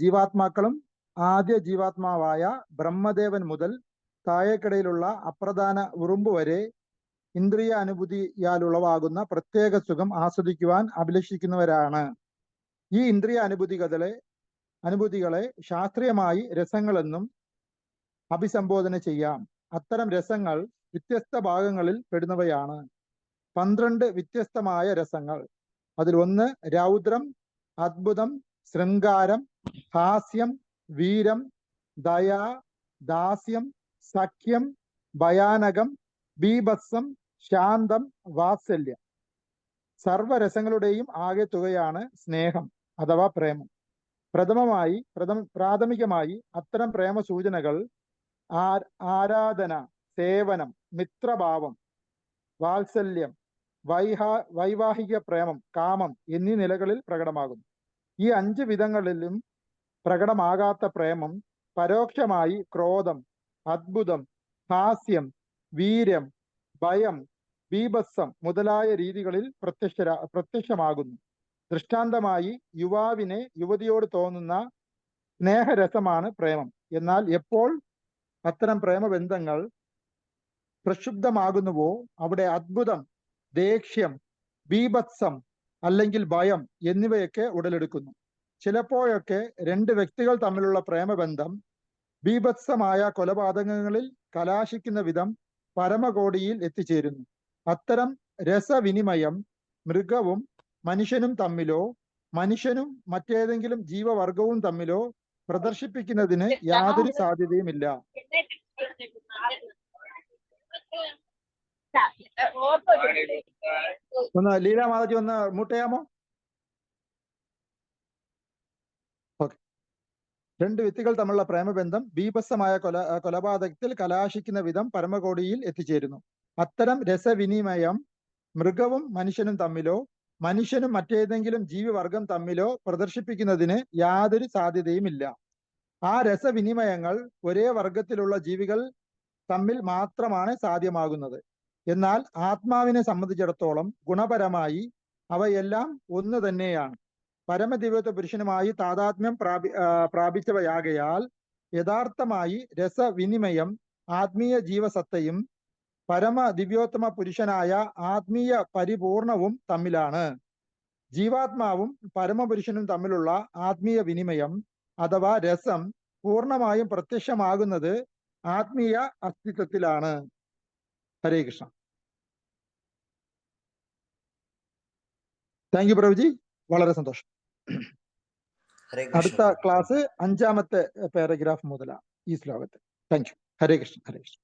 ജീവാത്മാക്കളും ആദ്യ ജീവാത്മാവായ ബ്രഹ്മദേവൻ മുതൽ താഴേക്കിടയിലുള്ള അപ്രധാന ഉറുമ്പ് വരെ ഇന്ദ്രിയ അനുഭൂതിയാലുളവാകുന്ന പ്രത്യേക സുഖം ആസ്വദിക്കുവാൻ അഭിലഷിക്കുന്നവരാണ്. ഈ ഇന്ദ്രിയ അനുഭൂതികളെ ശാസ്ത്രീയമായി രസങ്ങളെന്നും അഭിസംബോധന ചെയ്യാം. അത്തരം രസങ്ങൾ വ്യത്യസ്ത ഭാഗങ്ങളിൽ പെടുന്നവയാണ്. 12 വ്യത്യസ്തമായ രസങ്ങൾ. അതിൽ 1 രൗദ്രം, അദ്ഭുതം, ശൃംഗാരം, ഹാസ്യം, വീരം, ദയ, ദാസ്യം, സഖ്യം, ഭയാനകം, ബീഭത്സം, ശാന്തം, വാത്സല്യം. സർവരസങ്ങളുടെയും ആകെ തുകയാണ് സ്നേഹം അഥവാ പ്രേമം. പ്രാഥമികമായി അത്തരം പ്രേമ സൂചനകൾ ആരാധന, സേവനം, മിത്രഭാവം, വാത്സല്യം, വൈവാഹിക പ്രേമം, കാമം എന്നീ നിലകളിൽ പ്രകടമാകുന്നു. ഈ 5 വിധങ്ങളിലും പ്രകടമാകാത്ത പ്രേമം പരോക്ഷമായി ക്രോധം, അദ്ഭുതം, ഹാസ്യം, വീര്യം, ഭയം, ബീഭത്സം മുതലായ രീതികളിൽ പ്രത്യക്ഷമാകുന്നു. ദൃഷ്ടാന്തമായി യുവാവിനെ യുവതിയോട് തോന്നുന്ന സ്നേഹരസമാണ് പ്രേമം. എന്നാൽ എപ്പോൾ അത്തരം പ്രേമബന്ധങ്ങൾ പ്രക്ഷുബ്ധമാകുന്നുവോ അവിടെ അദ്ഭുതം, ദേഷ്യം, ബീഭത്സം അല്ലെങ്കിൽ ഭയം എന്നിവയൊക്കെ ഉടലെടുക്കുന്നു. ചിലപ്പോഴൊക്കെ രണ്ട് വ്യക്തികൾ തമ്മിലുള്ള പ്രേമബന്ധം ബീഭത്സമായ കൊലപാതകങ്ങളിൽ കലാശിക്കുന്ന വിധം പരമകോടിയിൽ എത്തിച്ചേരുന്നു. അത്തരം രസവിനിമയം മൃഗവും മനുഷ്യനും തമ്മിലോ മനുഷ്യനും മറ്റേതെങ്കിലും ജീവവർഗവും തമ്മിലോ പ്രദർശിപ്പിക്കുന്നതിന് യാതൊരു സാധ്യതയുമില്ല. ഒന്ന് ലീല മാതാജി ഒന്ന് മ്യൂട്ട് ചെയ്യാമോ? ഓക്കെ. രണ്ട് വ്യക്തികൾ തമ്മിലുള്ള പ്രേമബന്ധം ബീഭത്സമായ കൊലപാതകത്തിൽ കലാശിക്കുന്ന വിധം പരമകോടിയിൽ എത്തിച്ചേരുന്നു. അത്തരം രസവിനിമയം മൃഗവും മനുഷ്യനും തമ്മിലോ മനുഷ്യനും മറ്റേതെങ്കിലും ജീവിവർഗം തമ്മിലോ പ്രദർശിപ്പിക്കുന്നതിന് യാതൊരു സാധ്യതയുമില്ല. ആ രസവിനിമയങ്ങൾ ഒരേ വർഗത്തിലുള്ള ജീവികൾ തമ്മിൽ മാത്രമാണ് സാധ്യമാകുന്നത്. എന്നാൽ ആത്മാവിനെ സംബന്ധിച്ചിടത്തോളം ഗുണപരമായി അവയെല്ലാം ഒന്ന് തന്നെയാണ്. പരമദിവ്യത്വ പുരുഷനുമായി താതാത്മ്യം പ്രാപിച്ചവയാകയാൽ യഥാർത്ഥമായി രസവിനിമയം ആത്മീയ ജീവസത്തയും പരമ ദിവ്യോത്തമ പുരുഷനായ ആത്മീയ പരിപൂർണവും തമ്മിലാണ്. ജീവാത്മാവും പരമപുരുഷനും തമ്മിലുള്ള ആത്മീയ വിനിമയം അഥവാ രസം പൂർണ്ണമായും പ്രത്യക്ഷമാകുന്നത് ആത്മീയ അസ്തിത്വത്തിലാണ്. ഹരേ കൃഷ്ണ. താങ്ക് യു പ്രഭുജി, വളരെ സന്തോഷം. അടുത്ത ക്ലാസ് 5-ാമത്തെ പാരഗ്രാഫ് മുതലാണ് ഈ ശ്ലോകത്തിൽ. Thank you. Hare Krishna. Hare Krishna.